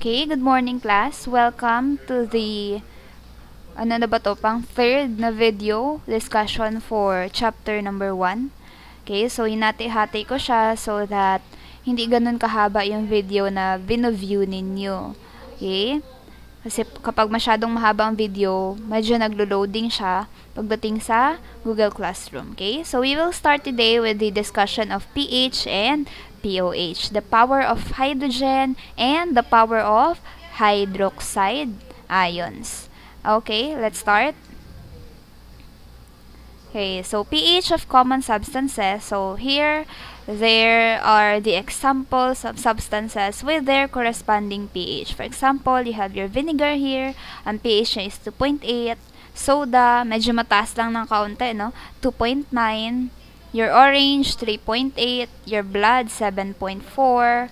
Okay, good morning class. Welcome to the ano na ba to, pang third na video discussion for chapter number 1. Okay, so hinati-hati ko siya so that hindi ganun kahaba yung video na view ninyo. Okay? Kasi kapag masyadong mahaba ang video, medyo naglo-loading siya pagdating sa Google Classroom. Okay? So we will start today with the discussion of pH and POH, the power of hydrogen and the power of hydroxide ions. Okay, let's start. Okay, so pH of common substances. So here, there are the examples of substances with their corresponding pH. For example, you have your vinegar here. Ang pH niya is 2.8. Soda, medyo mataas lang ng kaunti, no? 2.9. Your orange, 3.8. Your blood, 7.4.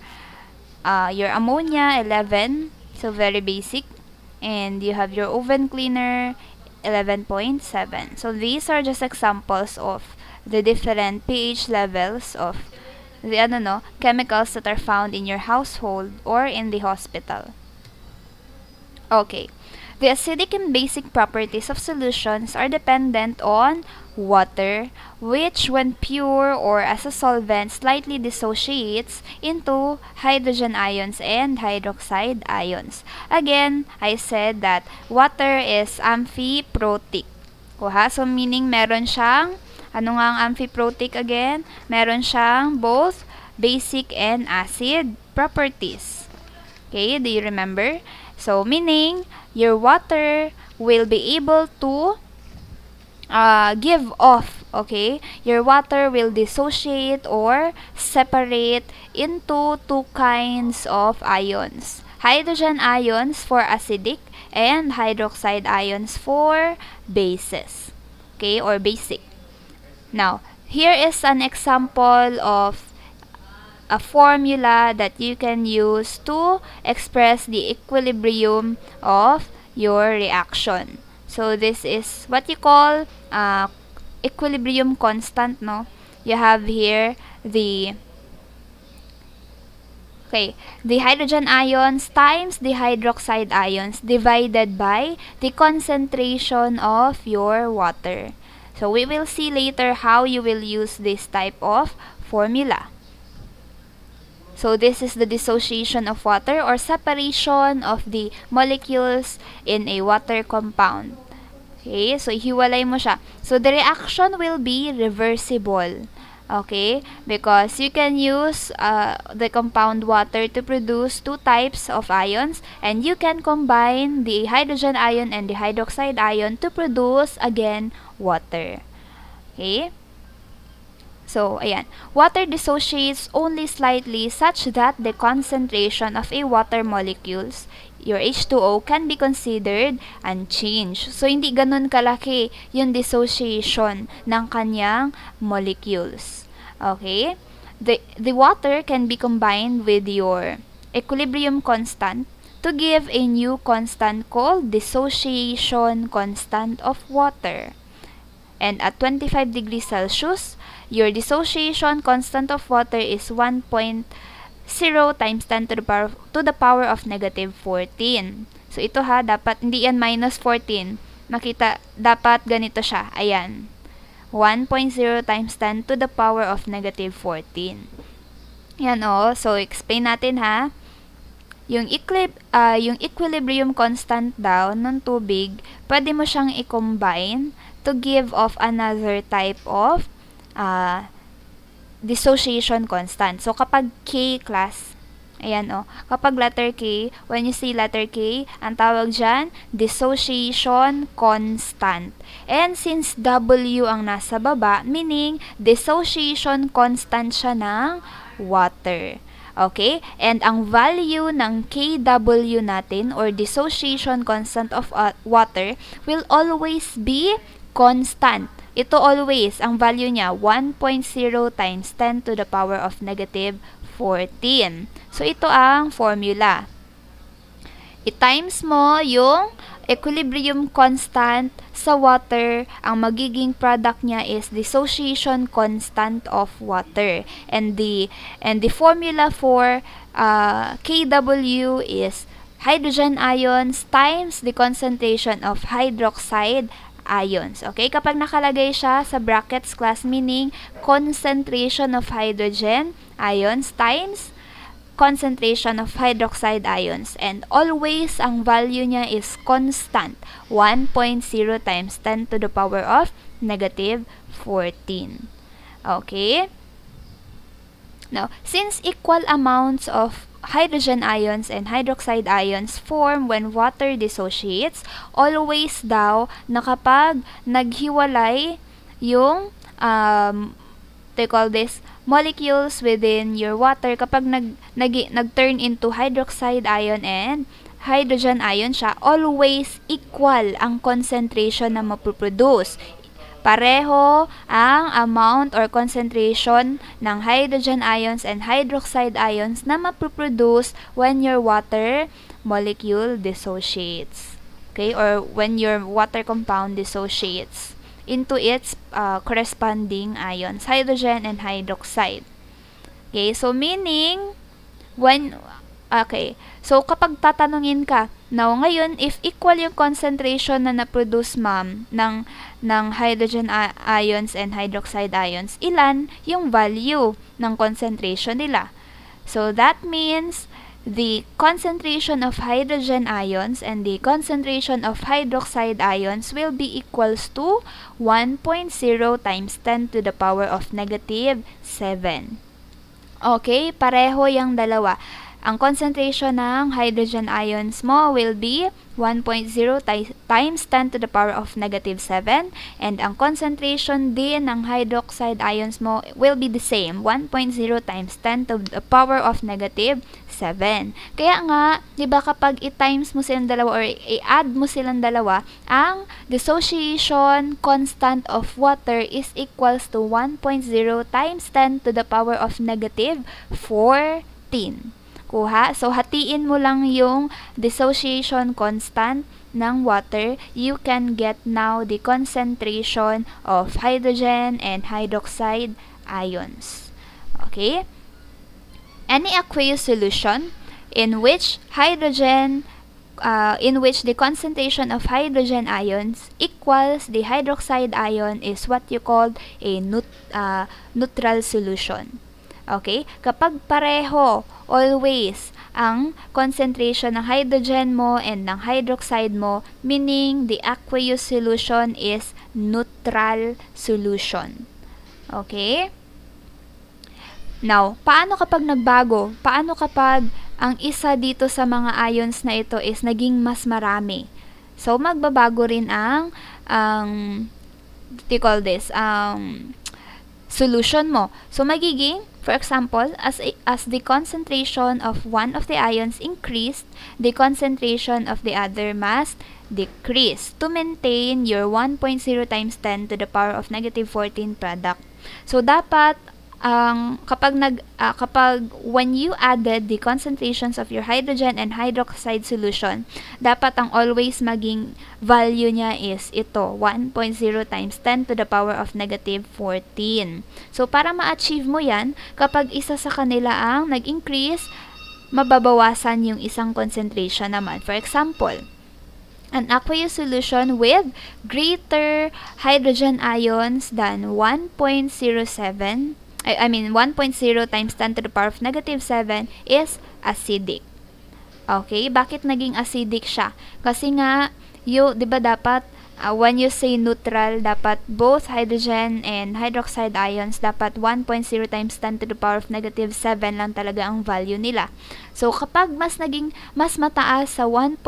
Your ammonia, 11. So, very basic. And you have your oven cleaner, 11.7. So, these are just examples of the different pH levels of the chemicals that are found in your household or in the hospital. Okay. The acidic and basic properties of solutions are dependent on water, which when pure or as a solvent slightly dissociates into hydrogen ions and hydroxide ions. Again, I said that water is amphiprotic. So meaning meron siyang, ano nga ang amphiprotic again? Meron siyang both basic and acid properties. Okay, do you remember? So, meaning, your water will be able to give off, okay? Your water will dissociate or separate into two kinds of ions. Hydrogen ions for acidic and hydroxide ions for bases, okay? Or basic. Now, here is an example of a formula that you can use to express the equilibrium of your reaction. So this is what you call equilibrium constant, no? You have here the hydrogen ions times the hydroxide ions divided by the concentration of your water. So we will see later how you will use this type of formula. So this is the dissociation of water or separation of the molecules in a water compound. Okay, so hiwalay mo siya. So the reaction will be reversible. Okay, because you can use the compound water to produce two types of ions, and you can combine the hydrogen ion and the hydroxide ion to produce again water. Okay. So, ayan. Water dissociates only slightly such that the concentration of a water molecules, your H2O, can be considered unchanged. So, hindi ganun kalaki yung dissociation ng kanyang molecules. Okay? The water can be combined with your equilibrium constant to give a new constant called dissociation constant of water. And at 25 degrees Celsius, your dissociation constant of water is 1.0 times 10 to the power of negative 14. So, ito ha, dapat, hindi yan minus 14. Makita, dapat ganito siya. Ayan. 1.0 times 10 to the power of negative 14. Yan o. So, explain natin ha. Yung equilibrium constant daw ng tubig, pwede mo siyang i-combine to give off another type of dissociation constant. So, kapag K class, ayan o, kapag letter K, when you see letter K, ang tawag dyan, dissociation constant. And since W ang nasa baba, meaning dissociation constant siya ng water. Okay? And ang value ng Kw natin or dissociation constant of water will always be constant. Ito always, ang value niya, 1.0 times 10 to the power of negative 14. So, ito ang formula. I-times mo yung equilibrium constant sa water. Ang magiging product niya is dissociation constant of water. And the formula for Kw is hydrogen ions times the concentration of hydroxide ions. Okay? Kapag nakalagay siya sa brackets class, meaning concentration of hydrogen ions times concentration of hydroxide ions. And always, ang value niya is constant. 1.0 times 10 to the power of negative 14. Okay? Now, since equal amounts of hydrogen ions and hydroxide ions form when water dissociates, always daw na kapag naghiwalay yung they call this molecules within your water, kapag nag-turn into hydroxide ion and hydrogen ion siya, always equal ang concentration na mapuproduce. Pareho ang amount or concentration ng hydrogen ions and hydroxide ions na mapuproduce when your water molecule dissociates. Okay? Or when your water compound dissociates into its corresponding ions, hydrogen and hydroxide. Okay? So, meaning, so kapag tatanungin ka, now ngayon, if equal yung concentration na na-produce ma'am ng hydrogen ions and hydroxide ions, ilan yung value ng concentration nila? So that means the concentration of hydrogen ions and the concentration of hydroxide ions will be equals to 1.0 times 10 to the power of negative 7. Okay, pareho yung dalawa. Ang concentration ng hydrogen ions mo will be 1.0 times 10 to the power of negative 7, and ang concentration din ng hydroxide ions mo will be the same, 1.0 times 10 to the power of negative 7. Kaya nga, di ba kapag i-times mo silang dalawa or i-add mo silang dalawa, ang dissociation constant of water is equals to 1.0 times 10 to the power of negative 14. Kuha. So, hatiin mo lang yung dissociation constant ng water. You can get now the concentration of hydrogen and hydroxide ions. Okay? Any aqueous solution in which the concentration of hydrogen ions equals the hydroxide ion is what you call a neutral solution. Okay? Kapag pareho, always, ang concentration ng hydrogen mo and ng hydroxide mo, meaning the aqueous solution is neutral solution. Okay? Now, paano kapag nagbago? Paano kapag ang isa dito sa mga ions na ito is naging mas marami? So, magbabago rin ang solution mo. So, magiging, for example, as the concentration of one of the ions increased, the concentration of the other must decrease to maintain your 1.0 times 10 to the power of negative 14 product. So, dapat, kapag when you added the concentrations of your hydrogen and hydroxide solution, dapat ang always maging value niya is ito, 1.0 times 10 to the power of negative 14. So, para ma-achieve mo yan, kapag isa sa kanila ang nag-increase, mababawasan yung isang concentration naman. For example, an aqueous solution with greater hydrogen ions than 1.0 times 10 to the power of negative 7 is acidic. Okay? Bakit naging acidic siya? Kasi nga, di ba dapat, when you say neutral, dapat both hydrogen and hydroxide ions, dapat 1.0 times 10 to the power of negative 7 lang talaga ang value nila. So, kapag mas mataas sa 1.0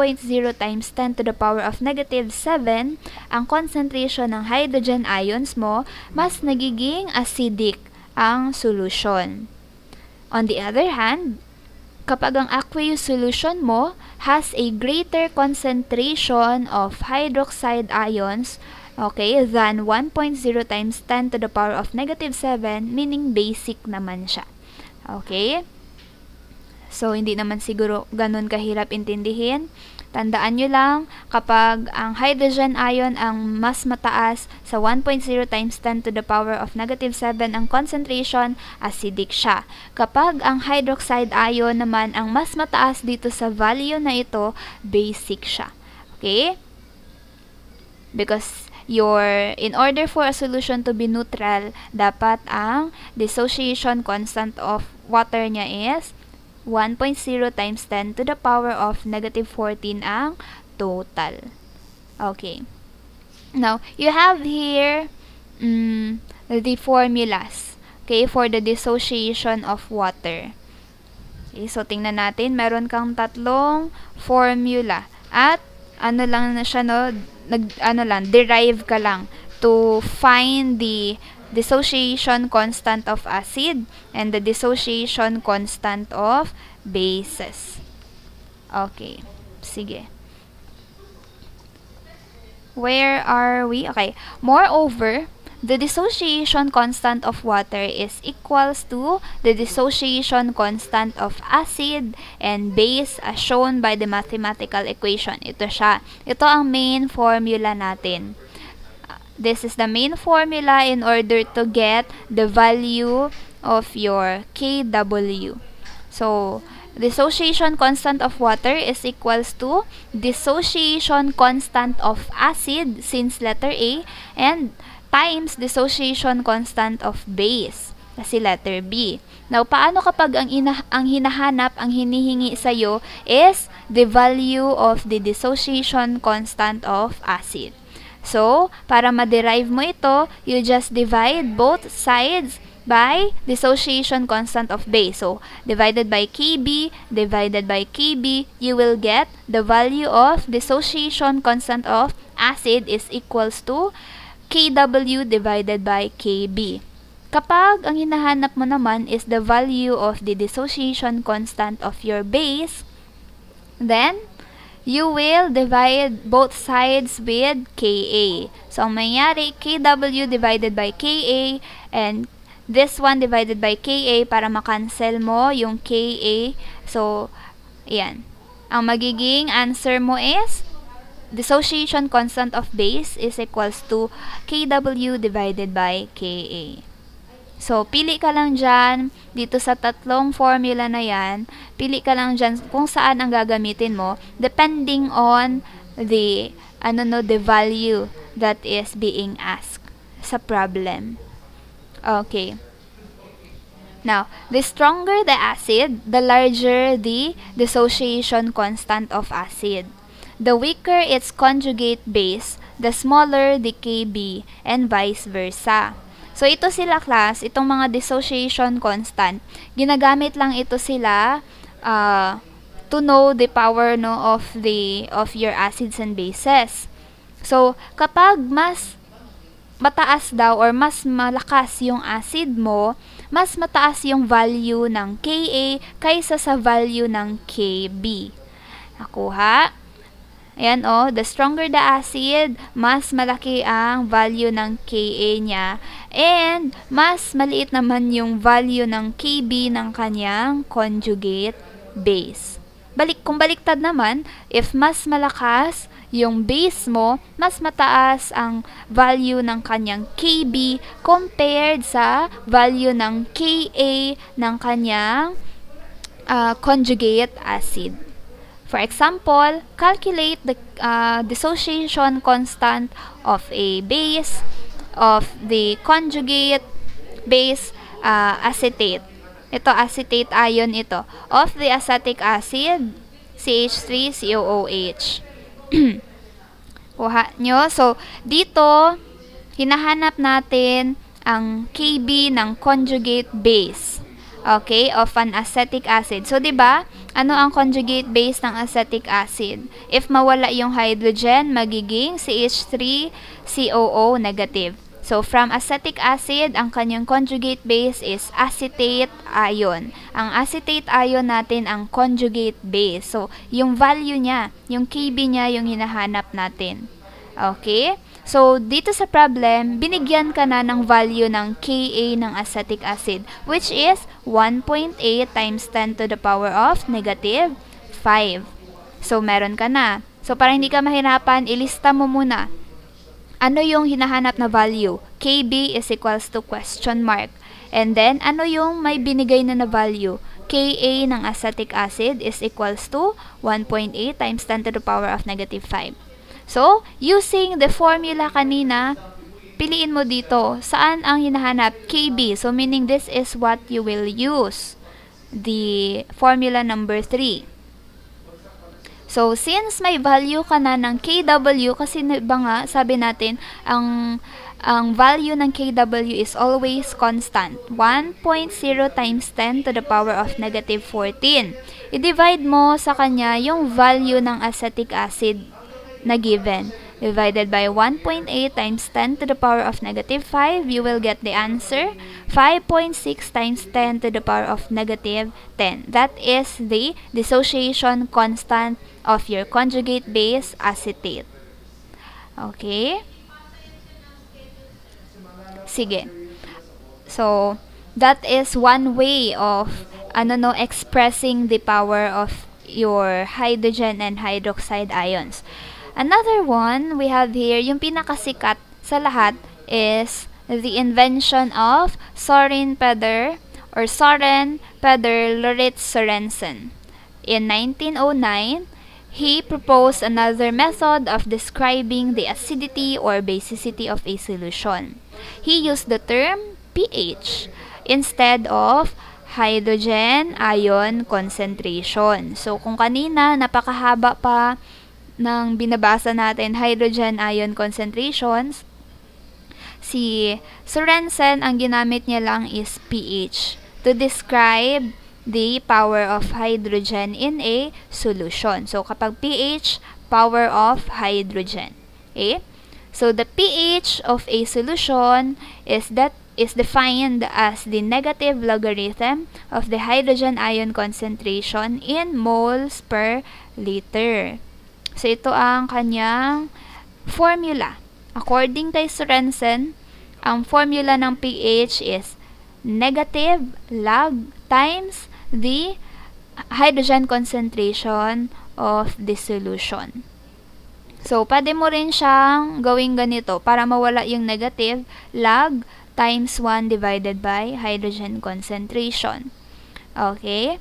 times 10 to the power of negative 7, ang concentration ng hydrogen ions mo, mas nagiging acidic ang solution. On the other hand, kapag ang aqueous solution mo has a greater concentration of hydroxide ions, okay, than 1.0 times 10 to the power of negative 7, meaning basic naman siya. Okay? So, hindi naman siguro ganun kahirap intindihin. Tandaan nyo lang, kapag ang hydrogen ion ang mas mataas sa 1.0 times 10 to the power of negative 7 ang concentration, acidic siya. Kapag ang hydroxide ion naman ang mas mataas dito sa value na ito, basic siya. Okay? Because in order for a solution to be neutral, dapat ang dissociation constant of water niya is 1.0 times 10 to the power of negative 14 ang total. Okay. Now, you have here the formulas, okay, for the dissociation of water. Okay, so tingnan natin, meron kang tatlong formula at ano lang na siya, no, derive ka lang to find the dissociation constant of acid and the dissociation constant of bases. Okay, sige. Where are we? Okay. Moreover, the dissociation constant of water is equals to the dissociation constant of acid and base as shown by the mathematical equation. Ito siya. Ito ang main formula natin. This is the main formula in order to get the value of your Kw. So, dissociation constant of water is equals to dissociation constant of acid, since letter A, and times dissociation constant of base, kasi letter B. Now, paano kapag ang hinahanap, ang hinihingi sa'yo is the value of the dissociation constant of acid? So, para ma-derive mo ito, you just divide both sides by dissociation constant of base. So, divided by Kb, divided by Kb, you will get the value of dissociation constant of acid is equals to Kw divided by Kb. Kapag ang hinahanap mo naman is the value of the dissociation constant of your base, then you will divide both sides with Ka. So, ang mangyari, Kw divided by Ka, and this one divided by Ka para makancel mo yung Ka. So, ayan. Ang magiging answer mo is dissociation constant of base is equals to Kw divided by Ka. So, pili ka lang dyan, dito sa tatlong formula na yan, pili ka lang dyan kung saan ang gagamitin mo, depending on the value that is being asked sa problem. Okay. Now, the stronger the acid, the larger the dissociation constant of acid. The weaker its conjugate base, the smaller the Kb, and vice versa. So, ito sila class, itong mga dissociation constant, ginagamit lang ito sila to know the power of your acids and bases. So, kapag mas mataas daw or mas malakas yung acid mo, mas mataas yung value ng Ka kaysa sa value ng Kb. Nakuha? Ayan the stronger the acid, mas malaki ang value ng Ka niya, and mas maliit naman yung value ng Kb ng kanyang conjugate base. Kung baliktad naman, if mas malakas yung base mo, mas mataas ang value ng kanyang Kb compared sa value ng Ka ng kanyang conjugate acid. For example, calculate the dissociation constant of a base of the conjugate base acetate. Ito, acetate ion ito. Of the acetic acid, CH3COOH. Kuha nyo. So, dito, hinahanap natin ang Kb ng conjugate base. Okay, of an acetic acid. So, diba, ano ang conjugate base ng acetic acid? If mawala yung hydrogen, magiging CH3COO negative. So, from acetic acid, ang kanyang conjugate base is acetate ion. Ang acetate ion natin ang conjugate base. So, yung value niya, yung Kb niya, yung hinahanap natin. Okay? So, dito sa problem, binigyan ka na ng value ng Ka ng acetic acid, which is 1.8 times 10 to the power of negative 5. So, meron ka na. So, para hindi ka mahirapan, ilista mo muna. Ano yung hinahanap na value? Kb is equals to question mark. And then, ano yung may binigay na value? Ka ng acetic acid is equals to 1.8 times 10 to the power of negative 5. So, using the formula kanina, piliin mo dito, saan ang hinahanap? Kb. So, meaning this is what you will use. The formula number 3. So, since may value ka na ng Kw, kasi ba nga, sabi natin, ang value ng Kw is always constant. 1.0 times 10 to the power of negative 14. I-divide mo sa kanya yung value ng acetic acid na given. Divided by 1.8 times 10 to the power of negative 5, you will get the answer 5.6 times 10 to the power of negative 10. That is the dissociation constant of your conjugate base acetate. Okay? Sige. So, that is one way of expressing the power of your hydrogen and hydroxide ions. Another one we have here, yung pinakasikat sa lahat is the invention of Soren Peder Lauritz Sorensen. In 1909, he proposed another method of describing the acidity or basicity of a solution. He used the term pH instead of hydrogen ion concentration. So, kung kanina napakahaba pa ng binabasa natin hydrogen ion concentrations, si Sorensen, ang ginamit niya lang is pH to describe the power of hydrogen in a solution. So, kapag pH, power of hydrogen. Okay? So, the pH of a solution is defined as the negative logarithm of the hydrogen ion concentration in moles per liter. So, ito ang kanyang formula. According kay Sorensen, ang formula ng pH is negative log times the hydrogen concentration of the solution. So, pwede mo rin siyang gawing ganito para mawala yung negative log times 1 divided by hydrogen concentration. Okay?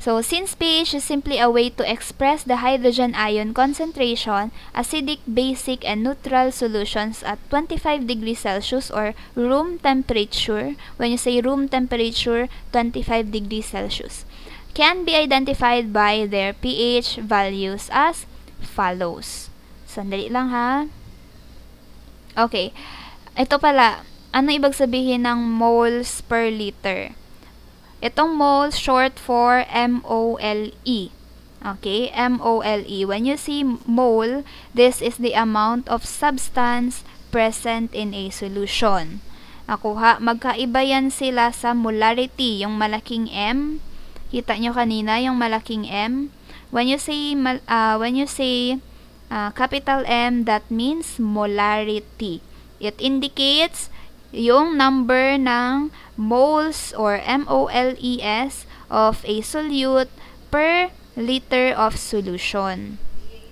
So, since pH is simply a way to express the hydrogen ion concentration, acidic, basic, and neutral solutions at 25 degrees Celsius or room temperature, when you say room temperature, 25 degrees Celsius, can be identified by their pH values as follows. Sandali lang ha. Okay. Ito pala, ano ibig sabihin ng moles per liter? Itong moles, short for MOLE. Okay, MOLE. When you see mole, this is the amount of substance present in a solution. Nakuha, magkaiba yan sila sa molarity, yung malaking M. Kita nyo kanina, yung malaking M. When you say capital M, that means molarity. It indicates yung number ng moles or MOLES of a solute per liter of solution.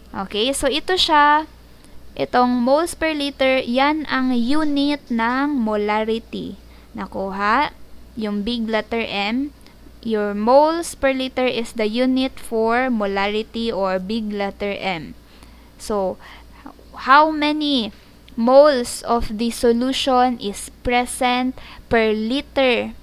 Okay, so ito siya, itong moles per liter, yan ang unit ng molarity. Nakuha, yung big letter M, your moles per liter is the unit for molarity or big letter M. So, how many moles of the solution is present per liter?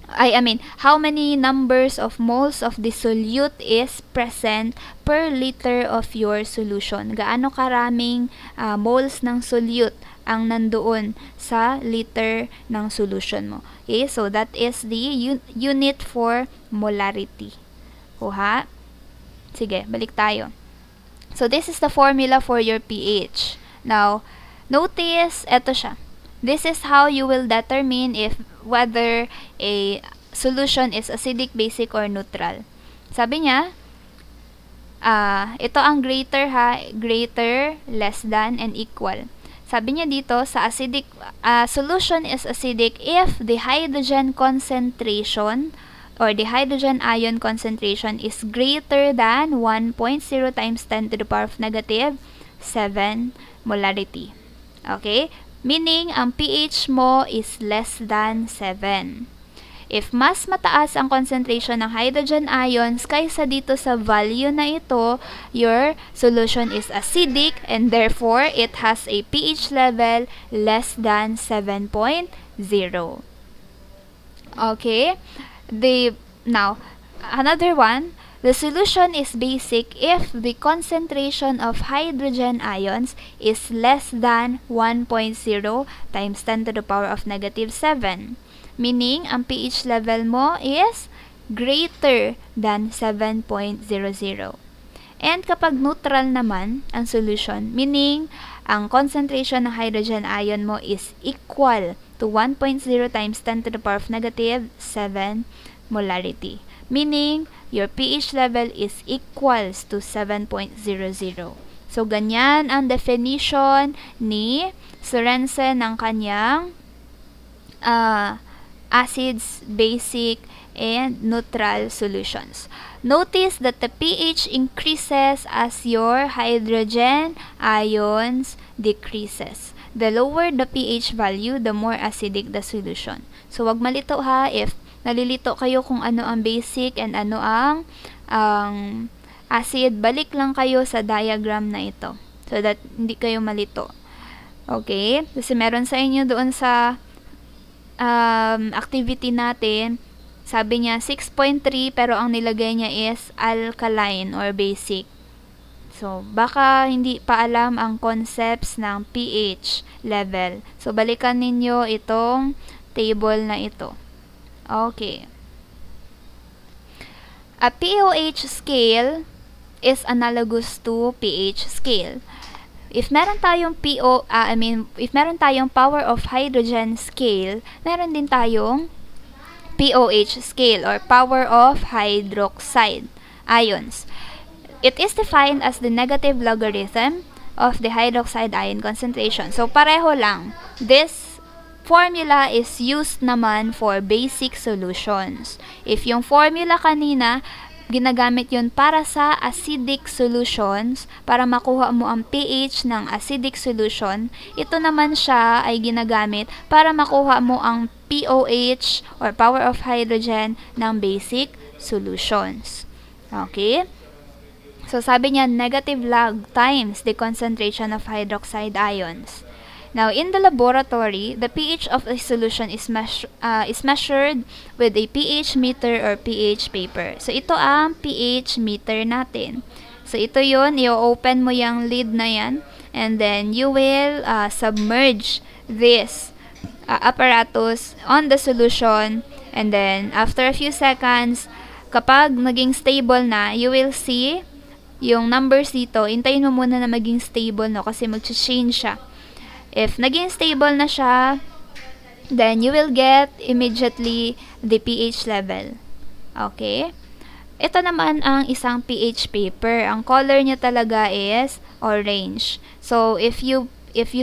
How many numbers of moles of the solute is present per liter of your solution? Gaano karaming moles ng solute ang nandoon sa liter ng solution mo? Okay, so that is the unit for molarity. Kuha? Sige, balik tayo. So this is the formula for your pH. Now, notice, eto siya. This is how you will determine whether a solution is acidic, basic, or neutral. Sabi niya, ito ang greater ha, greater, less than, and equal. Sabi niya dito, sa acidic, solution is acidic if the hydrogen concentration or the hydrogen ion concentration is greater than 1.0 times 10 to the power of negative 7 molarity. Okay? Meaning, ang pH mo is less than 7. If mas mataas ang concentration ng hydrogen ions kaysa dito sa value na ito, your solution is acidic and therefore it has a pH level less than 7.0. Okay? Now, another one, the solution is basic if the concentration of hydrogen ions is less than 1.0 times 10 to the power of negative 7. Meaning, ang pH level mo is greater than 7.00. And kapag neutral naman ang solution, meaning, ang concentration ng hydrogen ion mo is equal to 1.0 times 10 to the power of negative 7 molarity. Meaning, your pH level is equals to 7.00. So, ganyan ang definition ni Sorensen ng kanyang acids, basic, and neutral solutions. Notice that the pH increases as your hydrogen ions decreases. The lower the pH value, the more acidic the solution. So, wag malito ha if nalilito kayo kung ano ang basic and ano ang acid. Balik lang kayo sa diagram na ito so that hindi kayo malito. Okay? Kasi meron sa inyo doon sa activity natin, sabi niya 6.3 pero ang nilagay niya is alkaline or basic. So, baka hindi pa alam ang concepts ng pH level. So, balikan ninyo itong table na ito. Okay. A pOH scale is analogous to pH scale. If meron tayong if meron tayong power of hydrogen scale, meron din tayong pOH scale or power of hydroxide ions. It is defined as the negative logarithm of the hydroxide ion concentration. So, pareho lang. This formula is used naman for basic solutions. If yung formula kanina, ginagamit yun para sa acidic solutions, para makuha mo ang pH ng acidic solution. Ito naman siya ay ginagamit para makuha mo ang pOH or power of hydrogen ng basic solutions. Okay? So, sabi niya, negative log times the concentration of hydroxide ions. Now, in the laboratory, the pH of a solution is measured with a pH meter or pH paper. So, ito ang pH meter natin. So, ito yun. I-open mo yung lid na yan. And then, you will submerge this apparatus on the solution. And then, after a few seconds, kapag naging stable na, you will see yung numbers dito. Hintayin mo muna na maging stable, no? Kasi mag-change siya. If naging stable na siya, then you will get immediately the pH level. Okay? Ito naman ang isang pH paper. Ang color niya talaga is orange. So, if you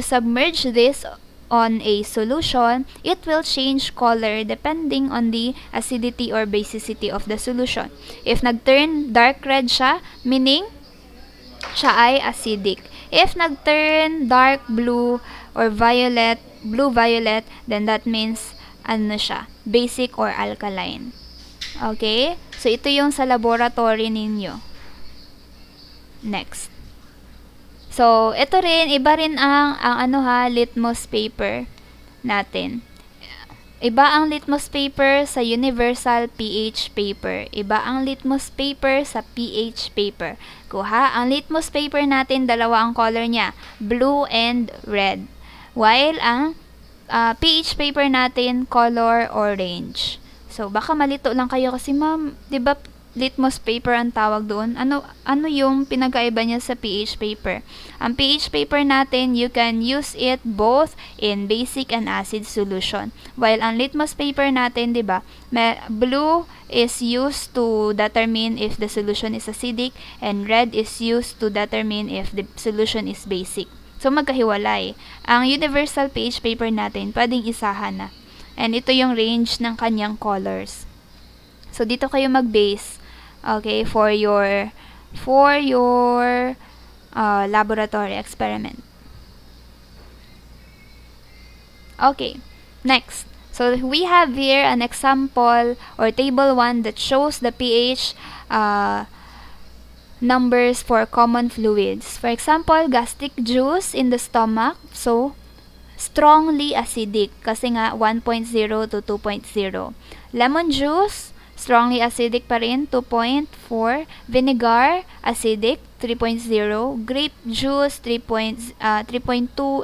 submerge this on a solution, it will change color depending on the acidity or basicity of the solution. If nag-turn dark red siya, meaning siya ay acidic. If nag-turn dark blue or violet, blue-violet, then that means, ano siya, basic or alkaline. Okay? So, ito yung sa laboratory ninyo. Next. So, ito rin, iba rin ang litmus paper natin. Iba ang litmus paper sa universal pH paper. Iba ang litmus paper sa pH paper. Kuha, ang litmus paper natin, dalawa ang color niya, blue and red. While ang pH paper natin, color orange. So, baka malito lang kayo kasi ma'am, di ba litmus paper ang tawag doon? Ano yung pinagkaiba niya sa pH paper? Ang pH paper natin, you can use it both in basic and acid solution. While ang litmus paper natin, di ba, blue is used to determine if the solution is acidic and red is used to determine if the solution is basic. So, magkahiwalay. Ang universal pH paper natin, pwedeng isahan na. And ito yung range ng kanyang colors. So, dito kayo mag-base, okay, for your laboratory experiment. Okay, next. So, we have here an example or table 1 that shows the pH numbers for common fluids. For example, gastric juice in the stomach. So, strongly acidic kasi nga 1.0 to 2.0. Lemon juice, strongly acidic pa rin, 2.4. Vinegar, acidic, 3.0. Grape juice, 3.2,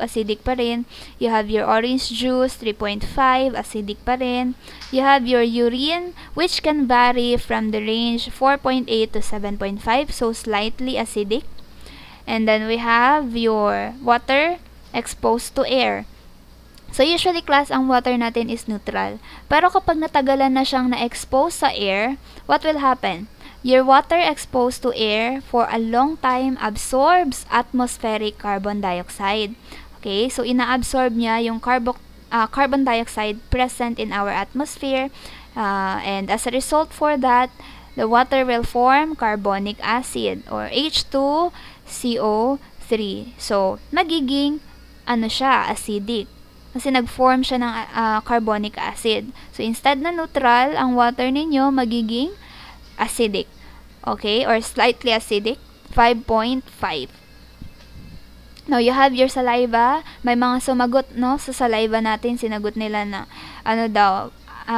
acidic pa rin. You have your orange juice, 3.5, acidic pa rin. You have your urine, which can vary from the range 4.8 to 7.5, so slightly acidic. And then we have your water exposed to air. So, usually, class, ang water natin is neutral. Pero kapag natagalan na siyang na-expose sa air, what will happen? Your water exposed to air for a long time absorbs atmospheric carbon dioxide. Okay? So, ina-absorb niya yung carbon dioxide present in our atmosphere. And as a result for that, the water will form carbonic acid or H2CO3. So, nagiging acidic. Kasi nag-form siya ng carbonic acid. So, instead na neutral, ang water ninyo magiging acidic. Okay? Or slightly acidic. 5.5. Now, you have your saliva. May mga sumagot, no? Sa saliva natin, sinagot nila na,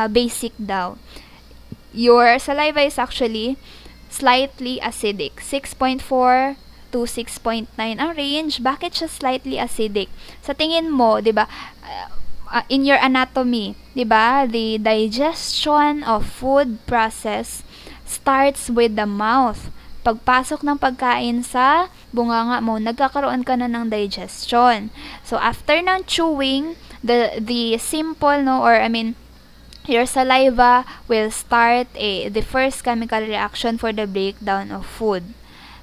basic daw. Your saliva is actually slightly acidic. 6.4 to 6.9 ang range. Bakit siya slightly acidic? Sa tingin mo, 'di ba, in your anatomy, 'di ba, the digestion of food process starts with the mouth. Pagpasok ng pagkain sa bunganga mo, nagkakaroon ka na ng digestion. So after ng chewing, the simple, no, or your saliva will start the first chemical reaction for the breakdown of food.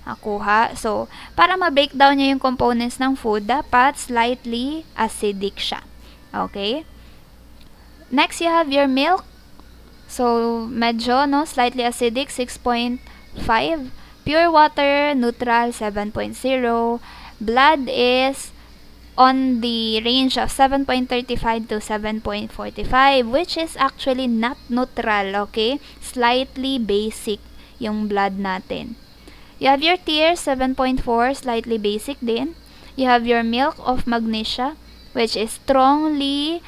Nakuha. So, para ma-breakdown niya yung components ng food, dapat slightly acidic siya. Okay? Next, you have your milk. So, medyo, no, slightly acidic, 6.5. Pure water, neutral, 7.0. Blood is on the range of 7.35 to 7.45, which is actually not neutral, okay? Slightly basic yung blood natin. You have your tears, 7.4, slightly basic din. You have your milk of magnesia, which is strongly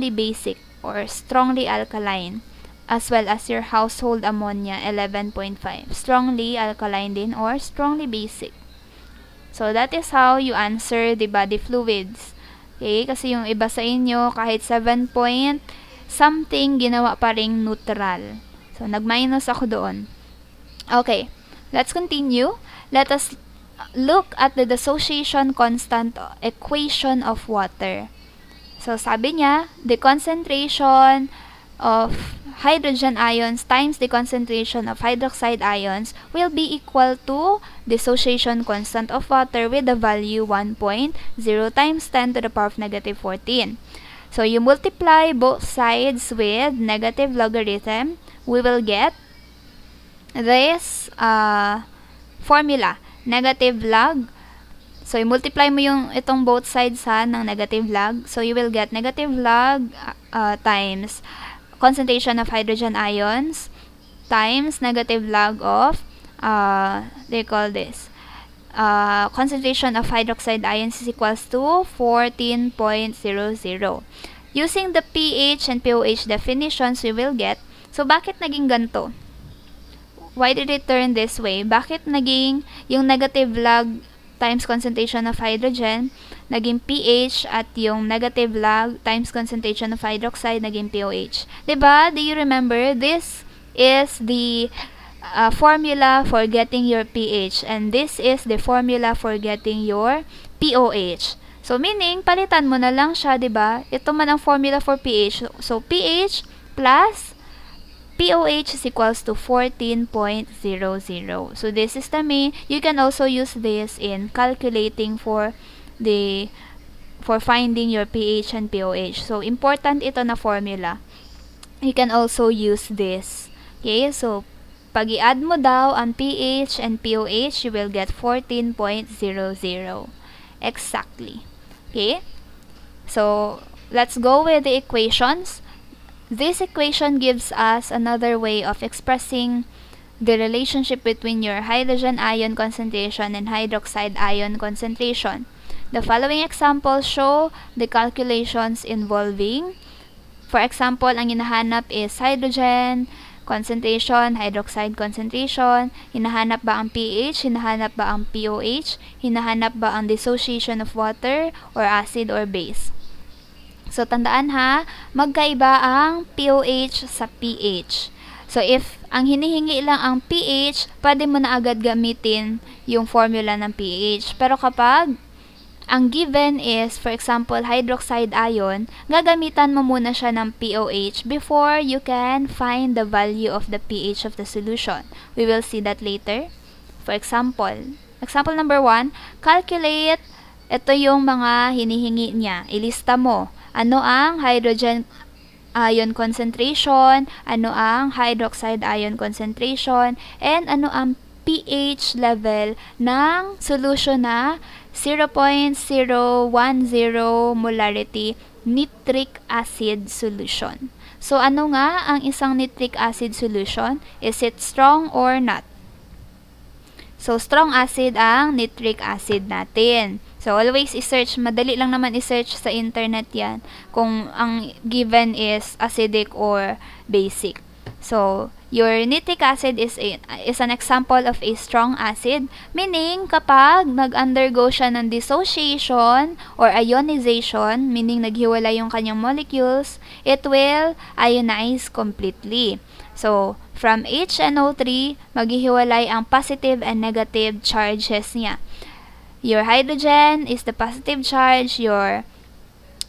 basic or strongly alkaline, as well as your household ammonia, 11.5. Strongly alkaline din or strongly basic. So, that is how you answer the body fluids. Okay? Kasi yung iba sa inyo, kahit 7 point something, ginawa pa ring neutral. So, nag-minus ako doon. Okay. Let's continue. Let us look at the dissociation constant equation of water. So, sabi niya, the concentration of hydrogen ions times the concentration of hydroxide ions will be equal to dissociation constant of water with the value 1.0 times 10 to the power of negative 14. So, you multiply both sides with negative logarithm, we will get this formula, negative log. So, i-multiply mo yung itong both sides ng negative log. So, you will get negative log times concentration of hydrogen ions times negative log of, they call this, concentration of hydroxide ions is equals to 14.00. Using the pH and pOH definitions, we will get, so bakit naging ganito? Why did it turn this way? Bakit naging yung negative log times concentration of hydrogen, naging pH, at yung negative log times concentration of hydroxide, naging pOH? Diba? Do you remember? This is the formula for getting your pH, and this is the formula for getting your pOH. So, meaning, palitan mo na lang siya, diba? Ito man ang formula for pH. So, pH plus pOH is equals to 14.00. So, this is the main. You can also use this in calculating for finding your pH and pOH. So, important ito na formula. you can also use this. Okay, so pag i-add mo daw ang pH and POH, you will get 14.00. Exactly. Okay? So, let's go with the equations. This equation gives us another way of expressing the relationship between your hydrogen ion concentration and hydroxide ion concentration. The following examples show the calculations involving, for example, ang hinahanap is hydrogen concentration, hydroxide concentration, hinahanap ba ang pH, hinahanap ba ang POH, hinahanap ba ang dissociation of water or acid or base. So, tandaan ha, magkaiba ang POH sa pH. So, if ang hinihingi lang ang pH, pwede mo na agad gamitin yung formula ng pH. Pero kapag ang given is, for example, hydroxide ion, gagamitan mo muna siya ng POH before you can find the value of the pH of the solution. We will see that later. For example, example number 1, calculate, ito yung mga hinihingi niya. Ilista mo. Ano ang hydrogen ion concentration, ano ang hydroxide ion concentration, and ano ang pH level ng solution na 0.010 molarity nitric acid solution. So, ano nga ang isang nitric acid solution? Is it strong or not? So, strong acid ang nitric acid natin. So, always i-search. Madali lang naman i-search sa internet yan kung ang given is acidic or basic. So, your nitric acid is an example of a strong acid, meaning kapag nag-undergo siya ng dissociation or ionization, meaning naghiwalay yung kanyang molecules, it will ionize completely. So, from HNO3, maghihiwalay ang positive and negative charges niya. Your hydrogen is the positive charge, your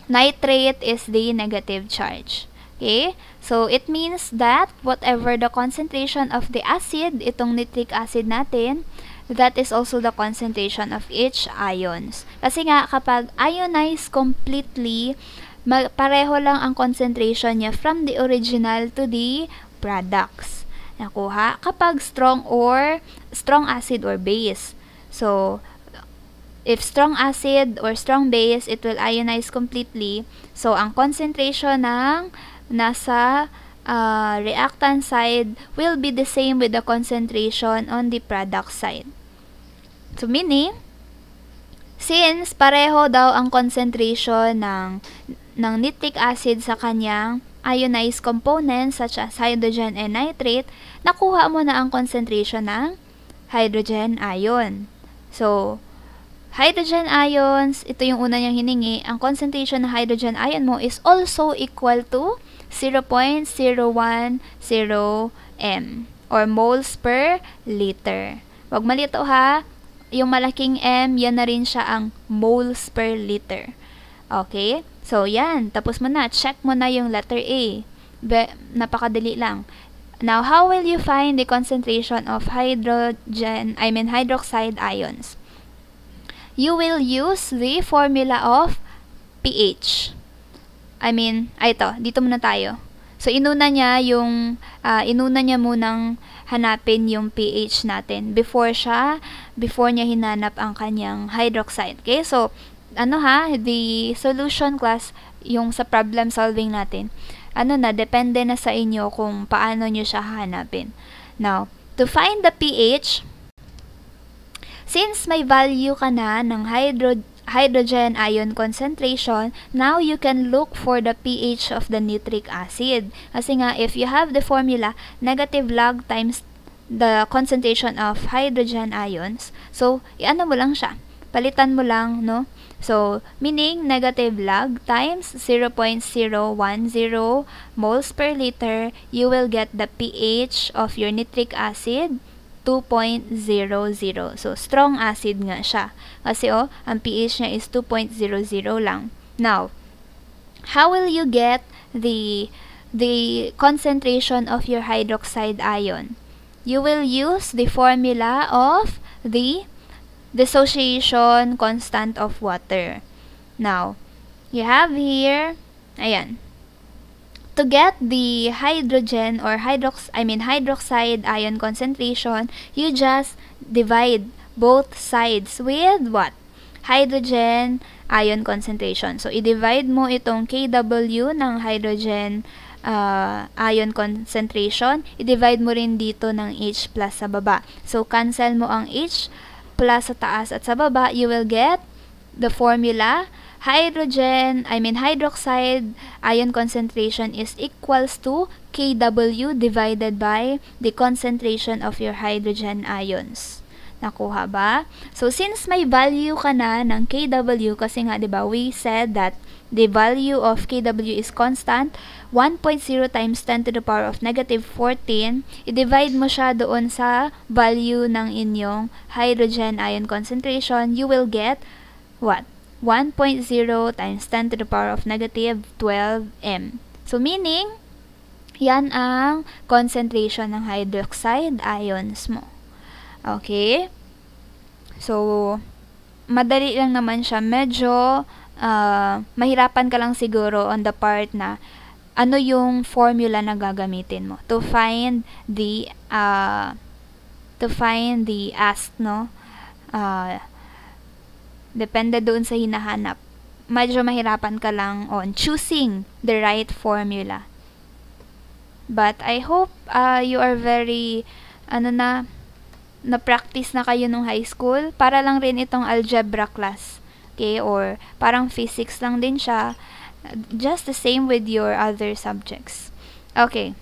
nitrate is the negative charge. Okay? So, it means that whatever the concentration of the acid, itong nitric acid natin, that is also the concentration of each ions. Kasi nga, kapag ionize completely, pareho lang ang concentration niya from the original to the products. Nakuha? Kapag strong acid or base. So, if strong acid or strong base, it will ionize completely. So, ang concentration ng nasa reactant side will be the same with the concentration on the product side. So, meaning, since pareho daw ang concentration ng nitric acid sa kanyang ionized components such as hydrogen and nitrate, nakuha mo na ang concentration ng hydrogen ion. So, hydrogen ions, ito yung una niyang hiningi, ang concentration ng hydrogen ion mo is also equal to 0.010 m or moles per liter. Huwag malito ha, yung malaking m, yan na rin siya ang moles per liter. Okay? So, yan. Tapos mo na. Check mo na yung letter A. Napakadali lang. Now, how will you find the concentration of hydroxide ions? You will use the formula of pH. Ito, dito muna tayo. So, inuna niya munang hanapin yung pH natin before niya hinanap ang kanyang hydroxide. Okay? So, the solution class, yung sa problem solving natin, depende na sa inyo kung paano nyo siya hanapin. Now, to find the pH, since may value ka na ng hydrogen ion concentration, now you can look for the pH of the nitric acid. Kasi nga, if you have the formula, negative log times the concentration of hydrogen ions, so, mo lang siya. Palitan mo lang, no? So, meaning, negative log times 0.010 moles per liter, you will get the pH of your nitric acid, 2.00. So, strong acid nga siya. Kasi, ang pH niya is 2.00 lang. Now, how will you get the concentration of your hydroxide ion? You will use the formula of the dissociation constant of water. Now, you have here, To get the hydrogen or hydroxide ion concentration, you just divide both sides with what? Hydrogen ion concentration. So, i-divide mo itong Kw ng hydrogen ion concentration, i-divide mo rin dito ng H plus sa baba. So, cancel mo ang H plus sa taas at sa baba, you will get the formula. Hydroxide ion concentration is equals to Kw divided by the concentration of your hydrogen ions. Nakuha ba? So, since may value ka na ng Kw, kasi nga, diba, we said that the value of Kw is constant, 1.0 times 10 to the power of negative 14, i-divide mo siya doon sa value ng inyong hydrogen ion concentration, you will get, what? 1.0 times 10 to the power of negative 12 m. So, meaning, yan ang concentration ng hydroxide ions mo. Okay? So, madali lang naman siya. Medyo, mahirapan ka lang siguro on the part na ano yung formula na gagamitin mo to find the ask, no? Depende doon sa hinahanap. Medyo mahirapan ka lang on choosing the right formula. But I hope you are very, na-practice na kayo nung high school. Para lang rin itong algebra class. Okay? Or parang physics lang din siya. Just the same with your other subjects. Okay.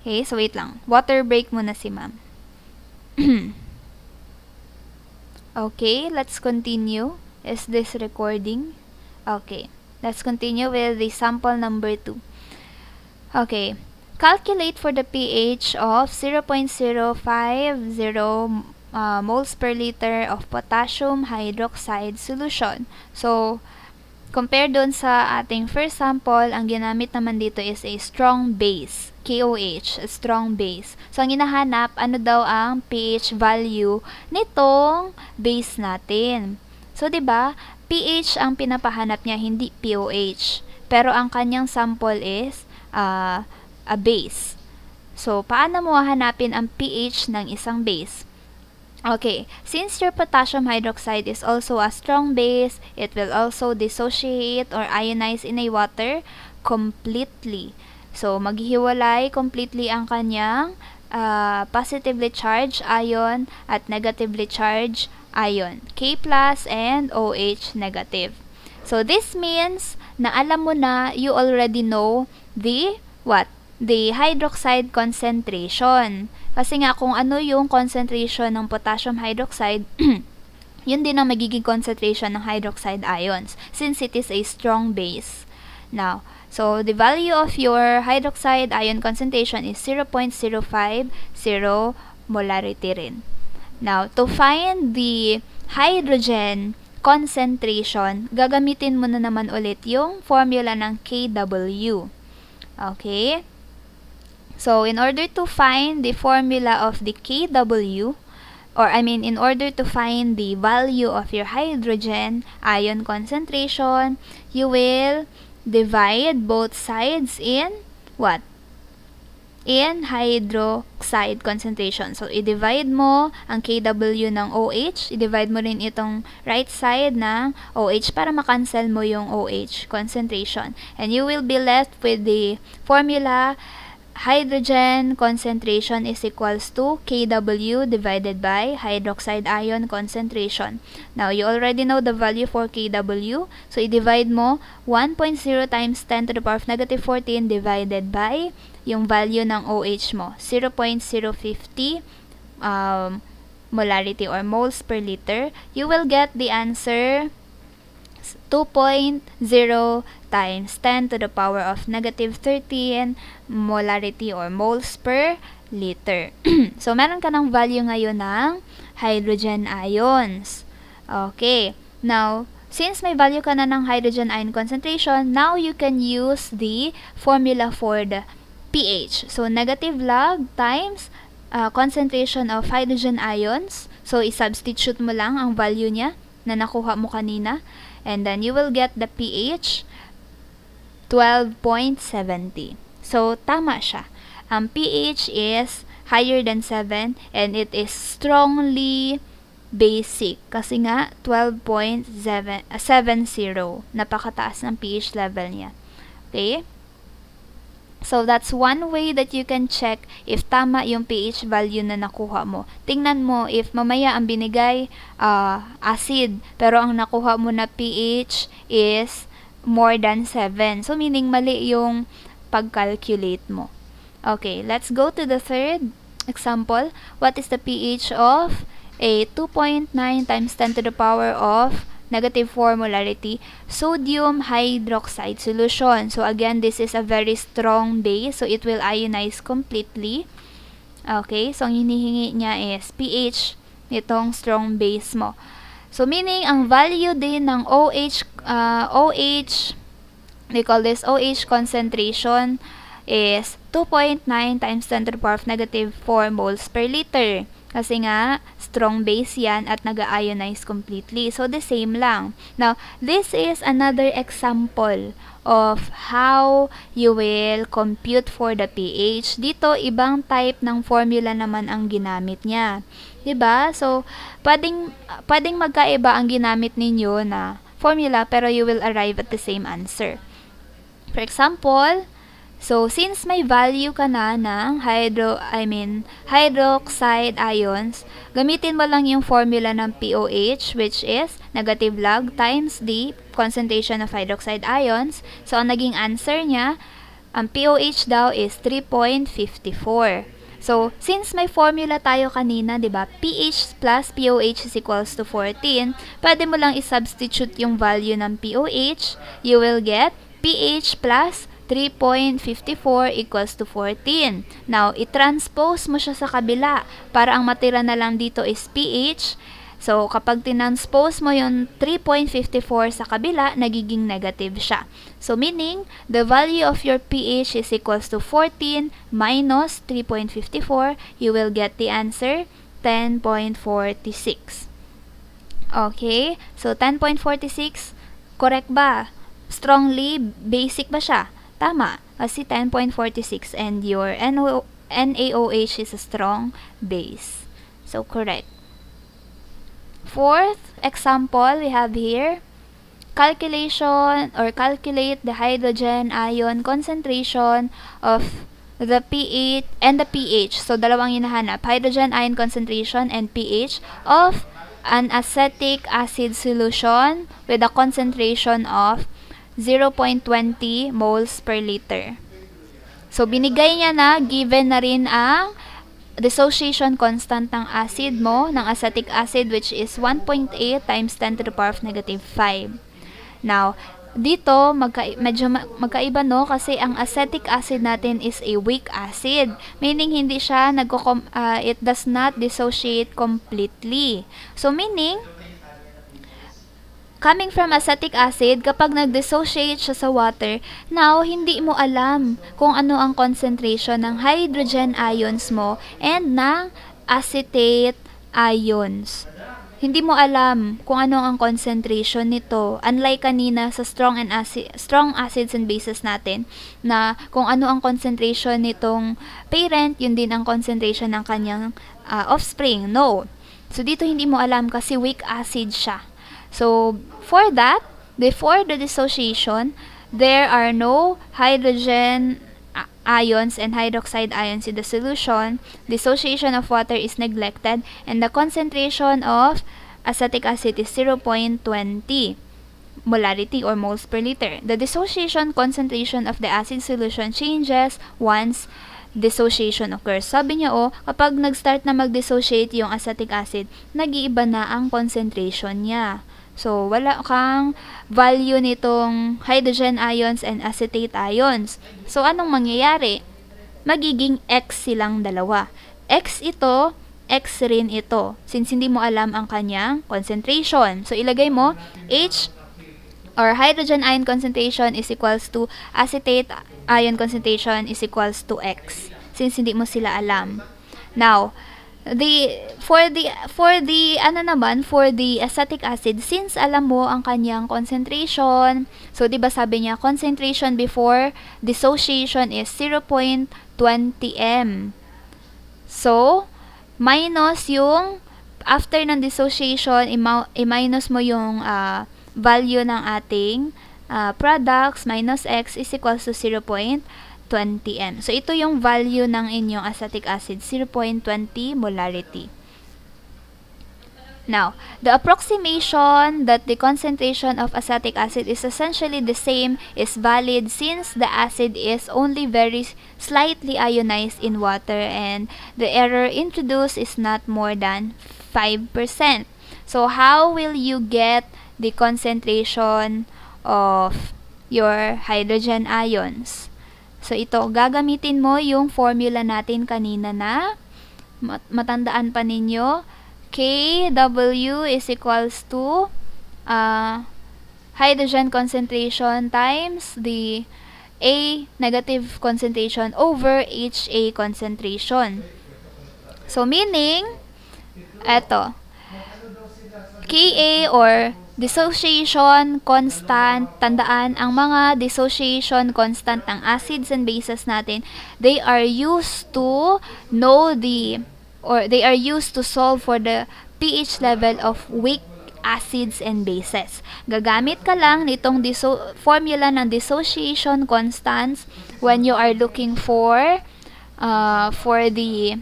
Okay, so wait lang. Water break muna si ma'am. Okay, let's continue. Is this recording? Okay, let's continue with the sample number 2. Okay, calculate for the pH of 0.050 moles per liter of potassium hydroxide solution. So, compare doon sa ating first sample, ang ginamit naman dito is a strong base. KOH, a strong base. So, ang hinahanap, ano daw ang pH value nitong base natin. So, 'di ba? pH ang pinapahanap niya, hindi pOH. Pero ang kanyang sample is a base. So, paano mo hahanapin ang pH ng isang base? Okay, since your potassium hydroxide is also a strong base, it will also dissociate or ionize in a water completely. So, maghihiwalay completely ang kanyang positively charged ion at negatively charged ion. K plus and OH negative. So, this means na alam mo na, you already know the what? The hydroxide concentration. Kasi nga kung ano yung concentration ng potassium hydroxide, yun din ang magiging concentration ng hydroxide ions since it is a strong base. Now, so the value of your hydroxide ion concentration is 0.050 molarity rin. Now, to find the hydrogen concentration, gagamitin mo na naman ulit yung formula ng Kw. Okay? So, in order to find the formula of the Kw, in order to find the value of your hydrogen ion concentration, you will divide both sides in what? In hydroxide concentration. So, i-divide mo ang Kw ng OH, i-divide mo rin itong right side ng OH para makancel mo yung OH concentration. And you will be left with the formula hydrogen concentration is equals to Kw divided by hydroxide ion concentration. Now, you already know the value for Kw. So, i-divide mo 1.0 times 10 to the power of negative 14 divided by yung value ng OH mo, 0.050 molarity or moles per liter. You will get the answer 2.0 times 10 to the power of negative 13 molarity or moles per liter. So, meron ka ng value ngayon ng hydrogen ions. Okay. Now, since may value ka na ng hydrogen ion concentration, now you can use the formula for the pH. So, negative log times concentration of hydrogen ions. So, i-substitute mo lang ang value niya na nakuha mo kanina. And then, you will get the pH 12.70. So, tama siya. Ang pH is higher than 7 and it is strongly basic kasi nga 12.70. Napakataas ng pH level niya. Okay? So, that's one way that you can check if tama yung pH value na nakuha mo. Tingnan mo if mamaya ang binigay acid, pero ang nakuha mo na pH is more than 7. So, meaning mali yung pag-calculate mo. Okay, let's go to the third example. What is the pH of a 2.9 times 10 to the power of -4 molarity sodium hydroxide solution? So again, this is a very strong base, so it will ionize completely. Okay, so ang hinihingi niya is pH nitong strong base mo. So meaning ang value din ng they call this OH concentration is 2.9 times 10 to the power of -4 moles per liter. Kasi nga, strong base yan at nag-ionize completely. So, the same lang. Now, this is another example of how you will compute for the pH. Dito, ibang type ng formula naman ang ginamit niya. Diba? So, pwedeng magkaiba ang ginamit ninyo na formula pero you will arrive at the same answer. For example, so, since may value ka na ng hydroxide ions, gamitin mo lang yung formula ng POH, which is negative log times the concentration of hydroxide ions. So, ang naging answer niya, ang POH daw is 3.54. So, since may formula tayo kanina, diba, pH plus POH is equals to 14, pwede mo lang isubstitute yung value ng POH. You will get pH plus 3.54 equals to 14. Now, i-transpose mo siya sa kabila para ang matira na lang dito is pH. So, kapag tinranspose mo yung 3.54 sa kabila, nagiging negative siya. So, meaning, the value of your pH is equals to 14 minus 3.54. You will get the answer, 10.46. Okay? So, 10.46, correct ba? Strongly basic ba siya? Tama, kasi 10.46 and your NaOH is a strong base. So, correct. Fourth example we have here, calculate the hydrogen ion concentration of the pH and the pH. So, dalawang hinahanap, hydrogen ion concentration and pH of an acetic acid solution with a concentration of 0.20 moles per liter. So, binigay niya na, given na rin ang dissociation constant ng acid mo, ng acetic acid, which is 1.8 times 10 to the power of -5. Now, dito, medyo magkaiba, no? Kasi ang acetic acid natin is a weak acid. Meaning, hindi siya, it does not dissociate completely. So, meaning, coming from acetic acid, kapag nag-dissociate siya sa water, now, hindi mo alam kung ano ang concentration ng hydrogen ions mo and ng acetate ions. Hindi mo alam kung ano ang concentration nito. Unlike kanina sa strong acids and bases natin, na kung ano ang concentration nitong parent, yun din ang concentration ng kanyang offspring. No. So, dito hindi mo alam kasi weak acid siya. So, for that, before the dissociation, there are no hydrogen ions and hydroxide ions in the solution. Dissociation of water is neglected, and the concentration of acetic acid is 0.20 molarity or moles per liter. The dissociation concentration of the acid solution changes once dissociation occurs. Sabi niya, kapag nag-start na mag-dissociate yung acetic acid, nag-iiba na ang concentration niya. So, wala kang value nitong hydrogen ions and acetate ions. So, anong mangyayari? Magiging X silang dalawa. X ito, X rin ito. Since hindi mo alam ang kanyang concentration. So, ilagay mo, H or hydrogen ion concentration is equals to acetate ion concentration is equals to X. Since hindi mo sila alam. Now, For the acetic acid, since alam mo ang kanyang concentration, so 'di ba sabi niya concentration before dissociation is 0.20 m. So minus yung after ng dissociation, i-minus mo yung value ng ating products minus x is equals to 0.20 m. So, ito yung value ng inyong acetic acid, 0.20 molarity. Now, the approximation that the concentration of acetic acid is essentially the same is valid since the acid is only very slightly ionized in water and the error introduced is not more than 5%. So, how will you get the concentration of your hydrogen ions? So, ito, gagamitin mo yung formula natin kanina na matandaan pa ninyo. Kw is equals to hydrogen concentration times the A negative concentration over HA concentration. So, meaning, eto, Ka or dissociation constant, tandaan, ang mga dissociation constant ng acids and bases natin, they are used to know they are used to solve for the pH level of weak acids and bases. Gagamit ka lang nitong formula ng dissociation constants when you are looking for the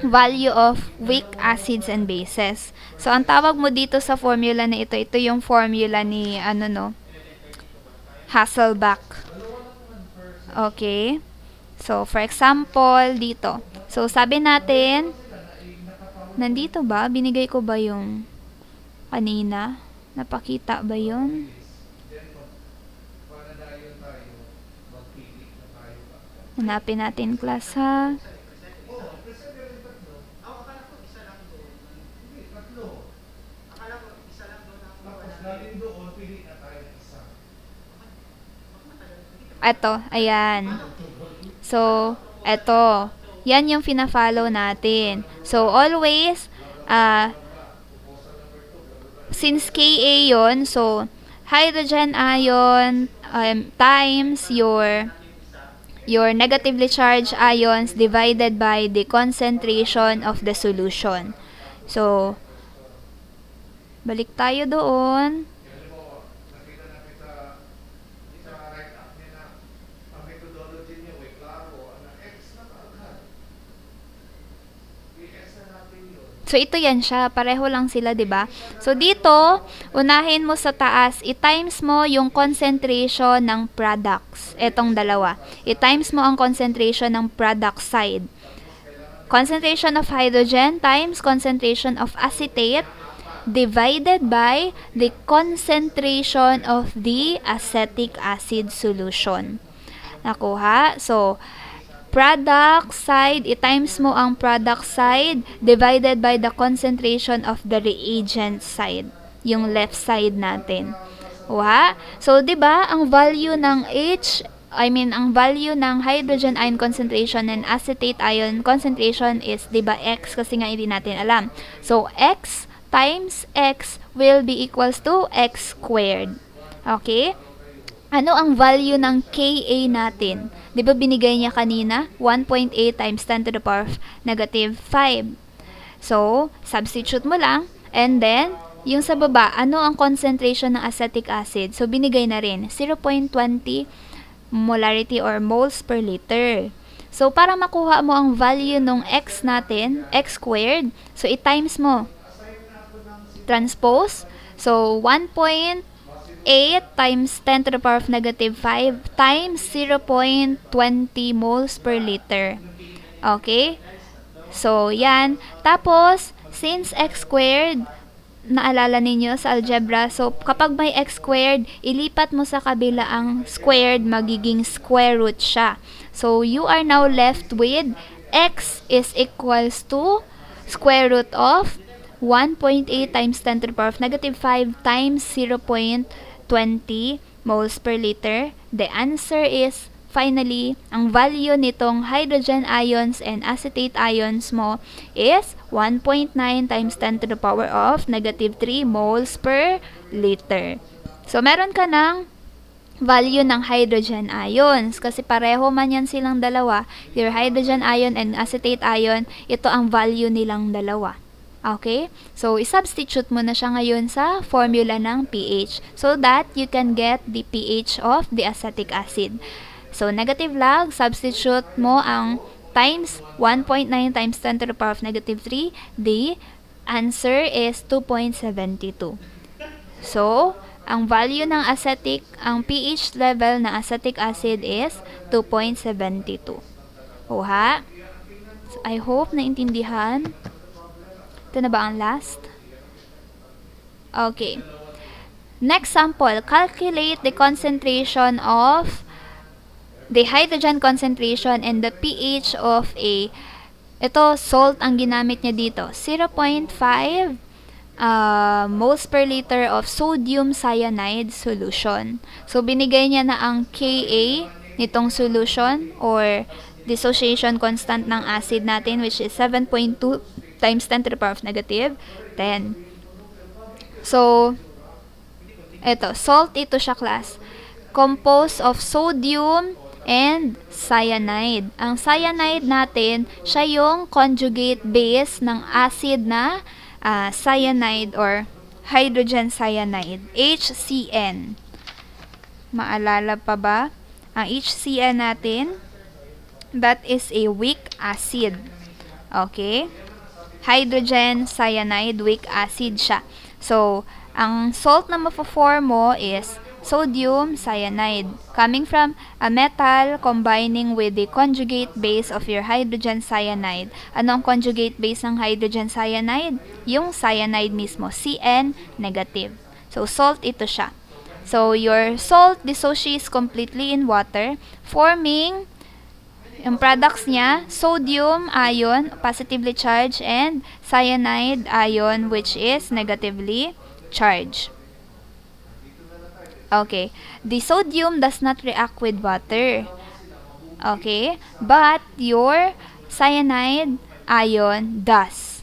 value of weak acids and bases. So, ang tawag mo dito sa formula na ito yung formula ni, Hasselbalch. Okay? So, for example, dito. So, sabi natin, nandito ba? Binigay ko ba yung kanina? Napakita ba yun? Hanapin natin class, ha? Eto, ayan. So, eto. Yan yung fina-follow natin. So, always, since Ka yun, so, hydrogen ion times your negatively charged ions divided by the concentration of the solution. So, balik tayo doon. So, ito yan siya. Pareho lang sila, 'di ba? So, dito, unahin mo sa taas, i-times mo yung concentration ng products. Etong dalawa. I-times mo ang concentration ng product side. Concentration of hydrogen times concentration of acetate divided by the concentration of the acetic acid solution. Nakuha? So, product side, i-times mo ang product side divided by the concentration of the reagent side. Yung left side natin. Kuha? So, di ba ang value ng ang value ng hydrogen ion concentration and acetate ion concentration is, di ba, X kasi nga hindi natin alam. So, X times X will be equals to X squared. Okay? Ano ang value ng Ka natin? Di ba binigay niya kanina? 1.8 times 10 to the power of negative 5. So, substitute mo lang. And then, yung sa baba, ano ang concentration ng acetic acid? So, binigay na rin. 0.20 molarity or moles per liter. So, para makuha mo ang value ng X natin, X squared, so, i-times mo. Transpose. So, 1.8 times 10 to the power of negative 5 times 0.20 moles per liter. Okay? So, yan. Tapos, since X squared, naalala ninyo sa algebra, so, kapag may X squared, ilipat mo sa kabila ang squared, magiging square root siya. So, you are now left with X is equals to square root of 1.8 times 10 to the power of negative 5 times 0.20 moles per liter. The answer is finally, ang value nitong hydrogen ions and acetate ions mo is 1.9 times 10 to the power of negative 3 moles per liter. So, meron ka ng value ng hydrogen ions. Kasi pareho man yan silang dalawa. Your hydrogen ion and acetate ion, ito ang value nilang dalawa. Okay? So, i-substitute mo na siya ngayon sa formula ng pH so that you can get the pH of the acetic acid. So, negative log, substitute mo ang times 1.9 times 10 to the power of negative 3. The answer is 2.72. So, ang value ng acetic, ang pH level ng acetic acid is 2.72. Oha? So, I hope naintindihan. Ito na ba ang last? Okay. Next sample, calculate the concentration of the hydrogen concentration and the pH of a, ito, salt ang ginamit niya dito. 0.5 moles per liter of sodium cyanide solution. So, binigay niya na ang Ka nitong solution or dissociation constant ng acid natin, which is 7.2 times 10 to the power of negative 10. So, ito, salt ito siya, class. Composed of sodium and cyanide. Ang cyanide natin, siya yung conjugate base ng acid na cyanide or hydrogen cyanide, HCN. Maalala pa ba? Ang HCN natin, that is a weak acid. Okay? Hydrogen cyanide, weak acid siya. So, ang salt na mapo-form mo is sodium cyanide, coming from a metal combining with the conjugate base of your hydrogen cyanide. Ano ang conjugate base ng hydrogen cyanide? Yung cyanide mismo, Cn negative. So, salt ito siya. So, your salt dissociates completely in water, forming yung products niya, sodium ion, positively charged, and cyanide ion, which is negatively charged. Okay. The sodium does not react with water. Okay. But your cyanide ion does,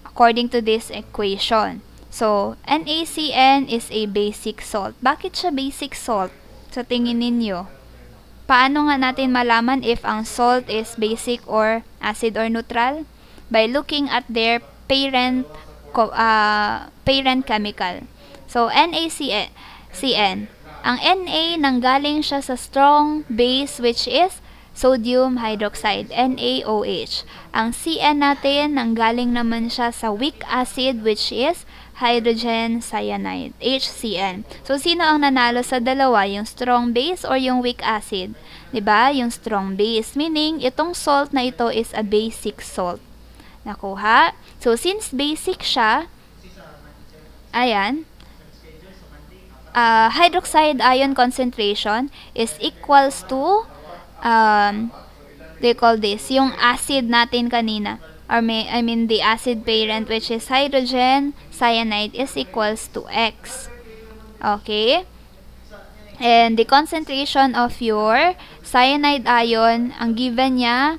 according to this equation. So, NaCN is a basic salt. Bakit siya basic salt? Sa tingin ninyo? Paano nga natin malaman if ang salt is basic or acid or neutral? By looking at their parent chemical. So, NaCN. Ang Na nanggaling siya sa strong base, which is sodium hydroxide, NaOH. Ang Cn natin, nanggaling naman siya sa weak acid, which is hydrogen cyanide, HCN. So, sino ang nanalo sa dalawa? Yung strong base or yung weak acid? Diba? Yung strong base. Meaning, itong salt na ito is a basic salt. Nakuha? So, since basic siya, ayan, hydroxide ion concentration is equals to, they call this, yung acid natin kanina. Or I mean the acid parent, which is hydrogen cyanide, is equals to X. Okay? And the concentration of your cyanide ion, ang given niya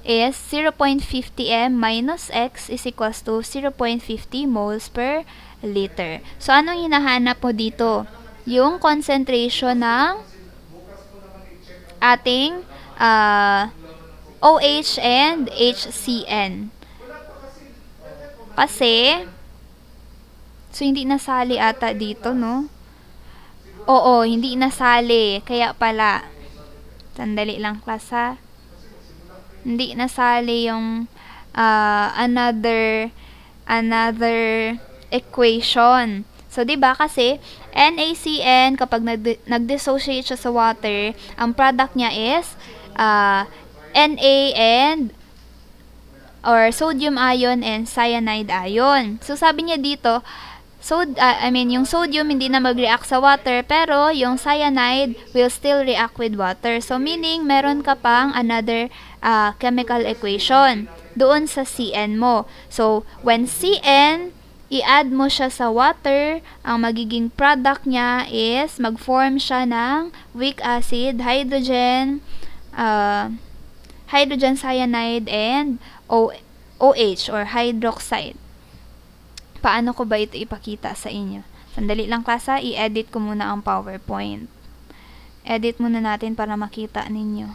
is 0.50 m minus X is equals to 0.50 moles per liter. So, anong hinahanap mo dito? Yung concentration ng ating OH and HCN. Kasi, so hindi nasali ata dito, no? Oo, hindi nasali. Kaya pala, sandali lang, class, ha? Hindi nasali yung another equation. So, diba kasi, NaCN, kapag nag-dissociate siya sa water, ang product niya is Na and or sodium ion and cyanide ion. So, sabi niya dito, yung sodium hindi na mag-react sa water, pero yung cyanide will still react with water. So, meaning, meron ka pang another chemical equation doon sa Cn mo. So, when Cn, i-add mo siya sa water, ang magiging product niya is mag-form siya ng weak acid, hydrogen hydrogen cyanide and OH or hydroxide. Paano ko ba ito ipakita sa inyo? Sandali lang klasa, i-edit ko muna ang PowerPoint. Edit muna natin para makita ninyo.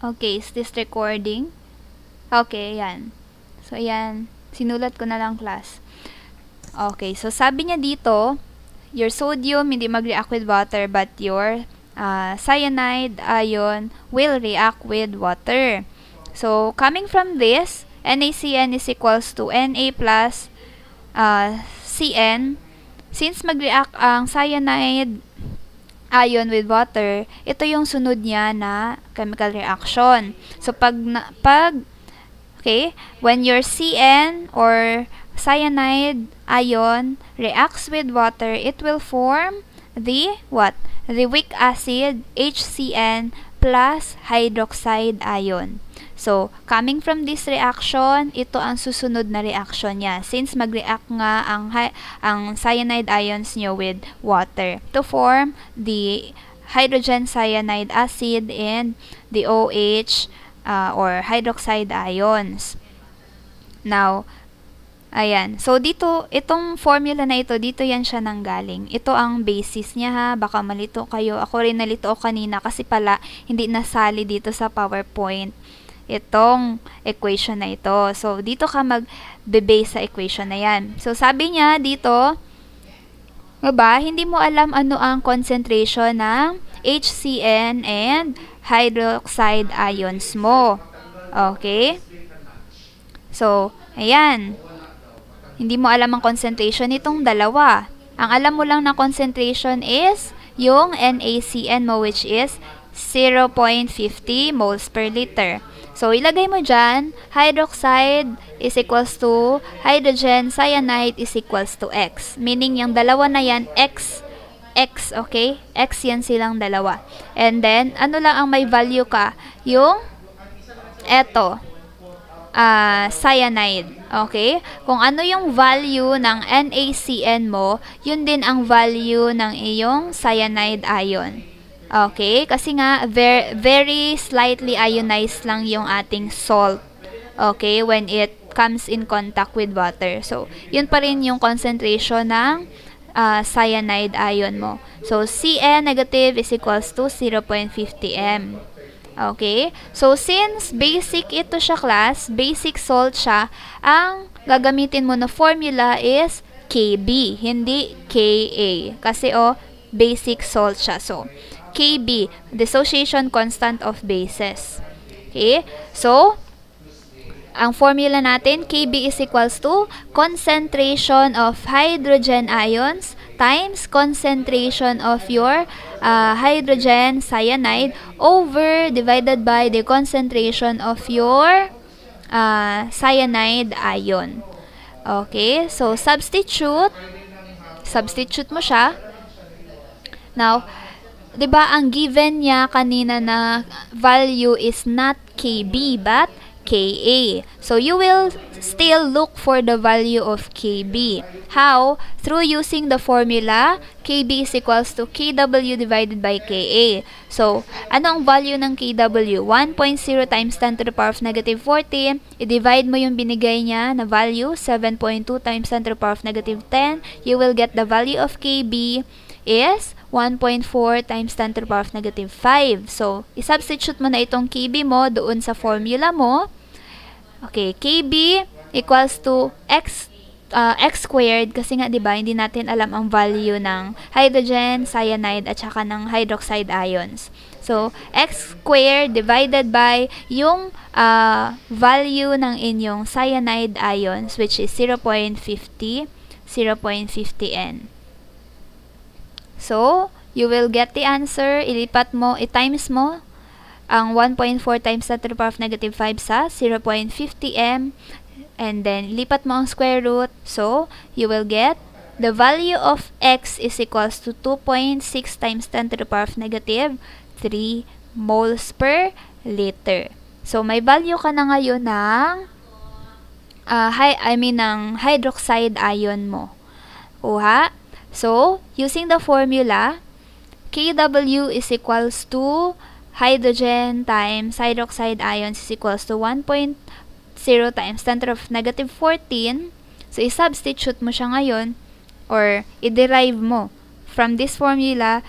Okay, is this recording? Okay, yan. So, yan. Sinulat ko na lang class. Okay, so sabi niya dito, your sodium hindi mag-react with water but your cyanide ion will react with water. So, coming from this, NaCN is equals to Na plus Cn. Since mag-react ang cyanide ion with water, ito yung sunod niya na chemical reaction. So, when your Cn or cyanide ion reacts with water, it will form the what? The weak acid HCN plus hydroxide ion. So, coming from this reaction, ito ang susunod na reaction niya. Since mag-react nga ang cyanide ions nyo with water to form the hydrogen cyanide acid and the OH or hydroxide ions. Now, ayan. So, dito, itong formula na ito, dito yan siya nanggaling. Ito ang basis niya ha. Baka malito kayo. Ako rin nalito kanina kasi pala hindi nasali dito sa PowerPoint itong equation na ito. So, dito ka mag-base sa equation na yan. So, sabi niya dito, diba, hindi mo alam ano ang concentration ng HCN and hydroxide ions mo. Okay? So, ayan. Hindi mo alam ang concentration nitong dalawa. Ang alam mo lang na concentration is yung NaCN mo, which is 0.50 moles per liter. So, ilagay mo dyan, hydroxide is equals to hydrogen cyanide is equals to X. Meaning, yung dalawa na yan, X, okay? X yan silang dalawa. And then, ano lang ang may value ka? Yung, eto, cyanide. Okay? Kung ano yung value ng NaCN mo, yun din ang value ng iyong cyanide ion. Okay? Kasi nga, very slightly ionized lang yung ating salt. Okay? When it comes in contact with water. So, yun pa rin yung concentration ng cyanide ion mo. So, Cn negative is equals to 0.50 m. Okay? So, since basic ito siya class, basic salt siya, ang gagamitin mo na formula is Kb, hindi Ka. Kasi, basic salt siya. So, Kb, dissociation constant of bases. Okay? So, ang formula natin, Kb is equals to concentration of hydrogen ions times concentration of your hydrogen cyanide divided by the concentration of your cyanide ion. Okay? So, substitute mo siya. Now, diba, ang given niya kanina na value is not Kb, but Ka. So, you will still look for the value of Kb. How? Through using the formula, Kb is equals to Kw divided by Ka. So, ano ang value ng Kw? 1.0 times 10 to the power of negative 14. I-divide mo yung binigay niya na value, 7.2 times 10 to the power of negative 10. You will get the value of Kb is 1.4 times 10 to the power of negative 5. So, isubstitute mo na itong Kb mo doon sa formula mo. Okay, Kb equals to X squared kasi nga 'di ba hindi natin alam ang value ng hydrogen, cyanide at saka ng hydroxide ions. So, X squared divided by yung value ng inyong cyanide ions which is 0.50 n. So, you will get the answer, i-times mo ang 1.4 times 10 to the power of negative 5 sa 0.50 m, and then lipat mo ang square root. So, you will get the value of X is equals to 2.6 times 10 to the power of negative 3 moles per liter. So, may value ka na ngayon ng ng hydroxide ion mo. Kuha. So, using the formula, Kw is equals to hydrogen times hydroxide ions is equals to 1.0 times 10 to the negative 14. So, i-substitute mo siya ngayon or i-derive mo. From this formula,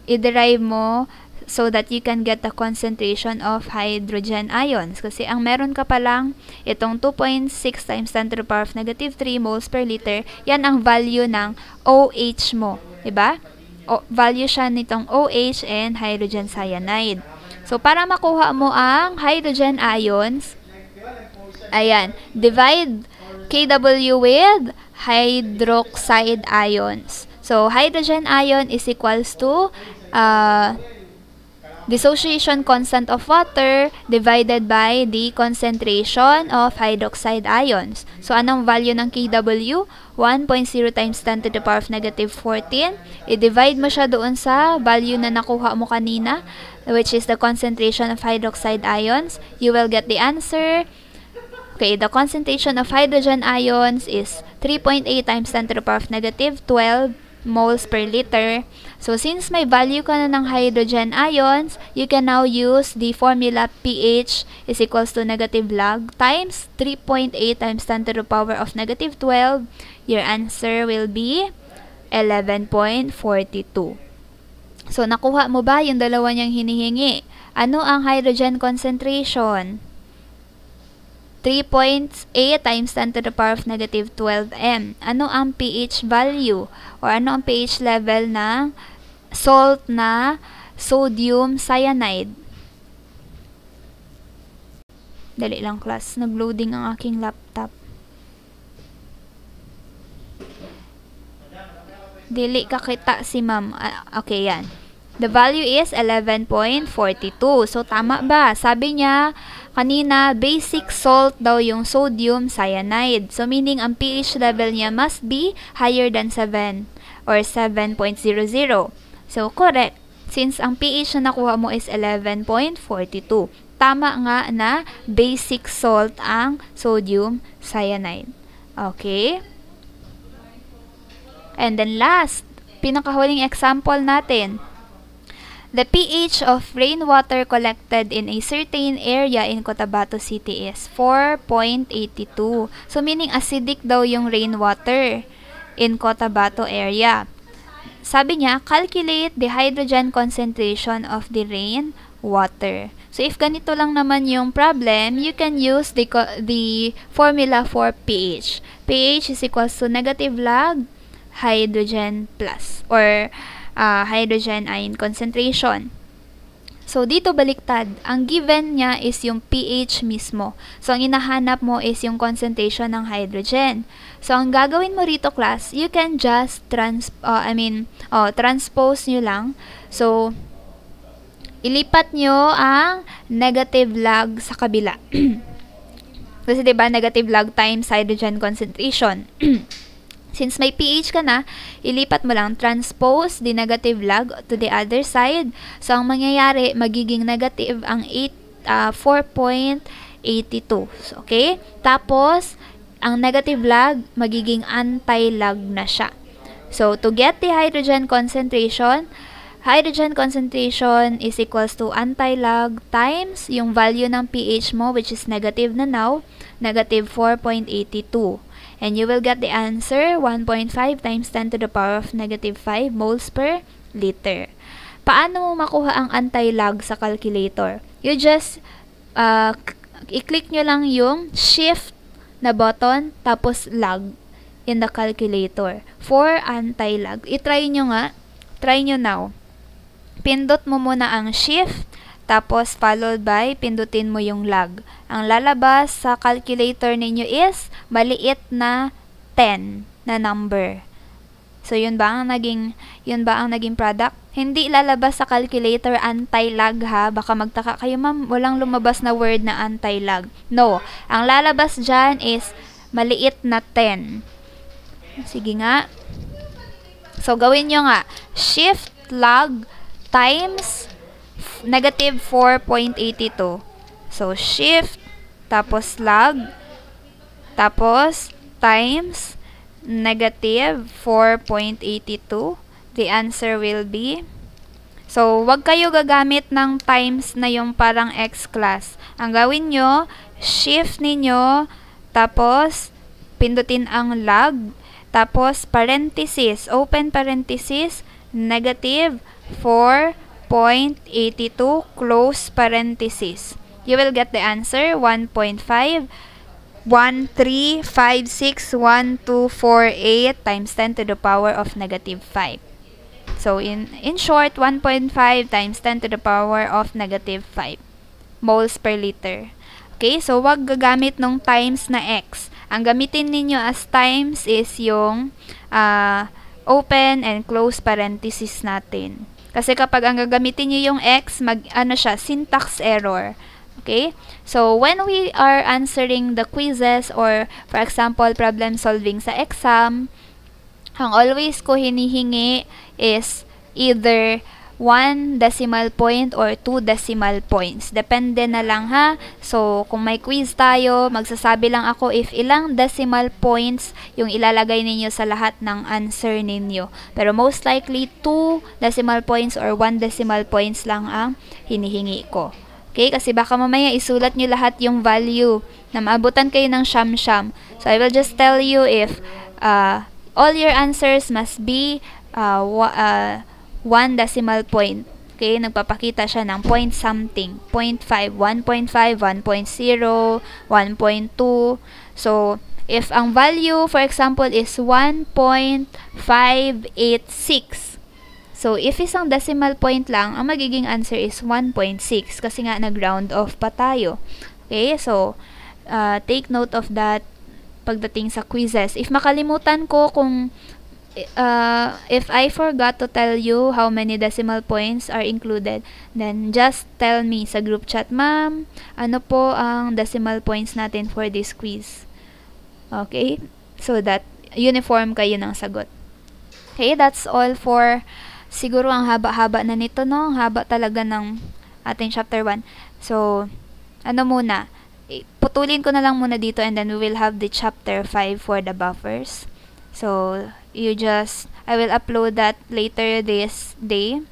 i-derive mo so that you can get the concentration of hydrogen ions. Kasi ang meron ka pa lang, itong 2.6 times 10 to the power of negative 3 moles per liter, yan ang value ng OH mo. Diba? Value siya nitong OH and hydrogen cyanide. So, para makuha mo ang hydrogen ions, ayan, divide Kw with hydroxide ions. So, hydrogen ion is equals to dissociation constant of water divided by the concentration of hydroxide ions. So, anong value ng Kw? 1.0 times 10 to the power of negative 14. I-divide mo siya doon sa value na nakuha mo kanina, which is the concentration of hydroxide ions. You will get the answer. Okay, the concentration of hydrogen ions is 3.8 times 10 to the power of negative 12 moles per liter. So, since may value ka na ng hydrogen ions, you can now use the formula pH is equals to negative log times 3.8 times 10 to the power of negative 12. Your answer will be 11.42. So, nakuha mo ba yung dalawa niyang hinihingi? Ano ang hydrogen concentration? 3.8 times 10 to the power of negative 12 m. Ano ang pH value? Or ano ang pH level ng salt na sodium cyanide? Dali lang class. Nag-loading ang aking laptop. Dili kakita si ma'am. Okay, yan. The value is 11.42. So, tama ba? Sabi niya, kanina, basic salt daw yung sodium cyanide. So, meaning, ang pH level niya must be higher than 7 or 7.00. So, correct. Since ang pH na nakuha mo is 11.42. Tama nga na basic salt ang sodium cyanide. Okay? And then last, pinakahuling example natin. The pH of rainwater collected in a certain area in Cotabato City is 4.82. So, meaning acidic daw yung rainwater in Cotabato area. Sabi niya, calculate the hydrogen concentration of the rainwater. So, if ganito lang naman yung problem, you can use the formula for pH. pH is equals to negative log hydrogen plus or hydrogen ion concentration. So, dito baliktad. Ang given niya is yung pH mismo. So, ang hinahanap mo is yung concentration ng hydrogen. So, ang gagawin mo rito, class, you can just transpose nyo lang. So, ilipat nyo ang negative log sa kabila. Kasi, diba, negative log times hydrogen concentration. Since may pH ka na, ilipat mo lang, transpose the negative log to the other side. So, ang mangyayari, magiging negative ang 4.82. So, okay? Tapos, ang negative log, magiging anti-log na siya. So, to get the hydrogen concentration is equals to anti-log times yung value ng pH mo, which is negative na now, negative 4.82. And you will get the answer, 1.5 times 10 to the power of negative 5 moles per liter. Paano mo makuha ang anti-log sa calculator? You just, i-click nyo lang yung shift na button, tapos log in the calculator for anti-log. I-try nyo nga. Try nyo now. Pindot mo muna ang shift, tapos followed by, pindutin mo yung log. Ang lalabas sa calculator ninyo is maliit na 10 na number. So, yun ba ang naging product? Hindi lalabas sa calculator anti-log ha. Baka magtaka kayo, ma'am, walang lumabas na word na anti-log. No. Ang lalabas dyan is maliit na 10. Sige nga. So, gawin nyo nga. Shift log times negative 4.82. So, shift, tapos log, tapos times negative 4.82. The answer will be So, wag kayo gagamit ng times na yung parang X class. Ang gawin nyo, shift ninyo, tapos, pindutin ang log, tapos, parenthesis, open parenthesis, negative 4.82, close parenthesis. You will get the answer, 1.5, 13561248 times 10 to the power of negative 5. So, in short, 1.5 times 10 to the power of negative 5 moles per liter. Okay, so wag gagamit ng times na x. Ang gamitin ninyo as times is yung open and close parenthesis natin. Kasi kapag ang gagamitin nyo yung x, syntax error. Okay? So, when we are answering the quizzes or, for example, problem solving sa exam, ang always ko hinihingi is either 1 decimal point or 2 decimal points. Depende na lang ha. So, kung may quiz tayo, magsasabi lang ako if ilang decimal points yung ilalagay ninyo sa lahat ng answer ninyo. Pero most likely, 2 decimal points or 1 decimal points lang ang hinihingi ko. Okay? Kasi baka mamaya isulat nyo lahat yung value na maabutan kayo ng siyam-siyam. So, I will just tell you if all your answers must be 1 decimal point. Okay, nagpapakita siya ng point something. 0.5, 1.5, 1.0, 1.2. So, if ang value, for example, is 1.586. So, if isang decimal point lang, ang magiging answer is 1.6 kasi nga nag-round off pa tayo. Okay, so, take note of that pagdating sa quizzes. If makalimutan ko kung if I forgot to tell you how many decimal points are included, then just tell me sa group chat, ma'am, ano po ang decimal points natin for this quiz? Okay? So that uniform kayo ng sagot. Okay, that's all for, siguro ang haba-haba na nito, no? Ang haba talaga ng ating chapter 1. So, ano muna? Putulin ko na lang muna dito and then we will have the chapter 5 for the buffers. So, I will upload that later this day.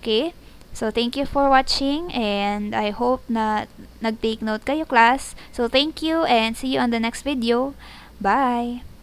Okay? So, thank you for watching and I hope na nag-take note kayo, class. So, thank you and see you on the next video. Bye!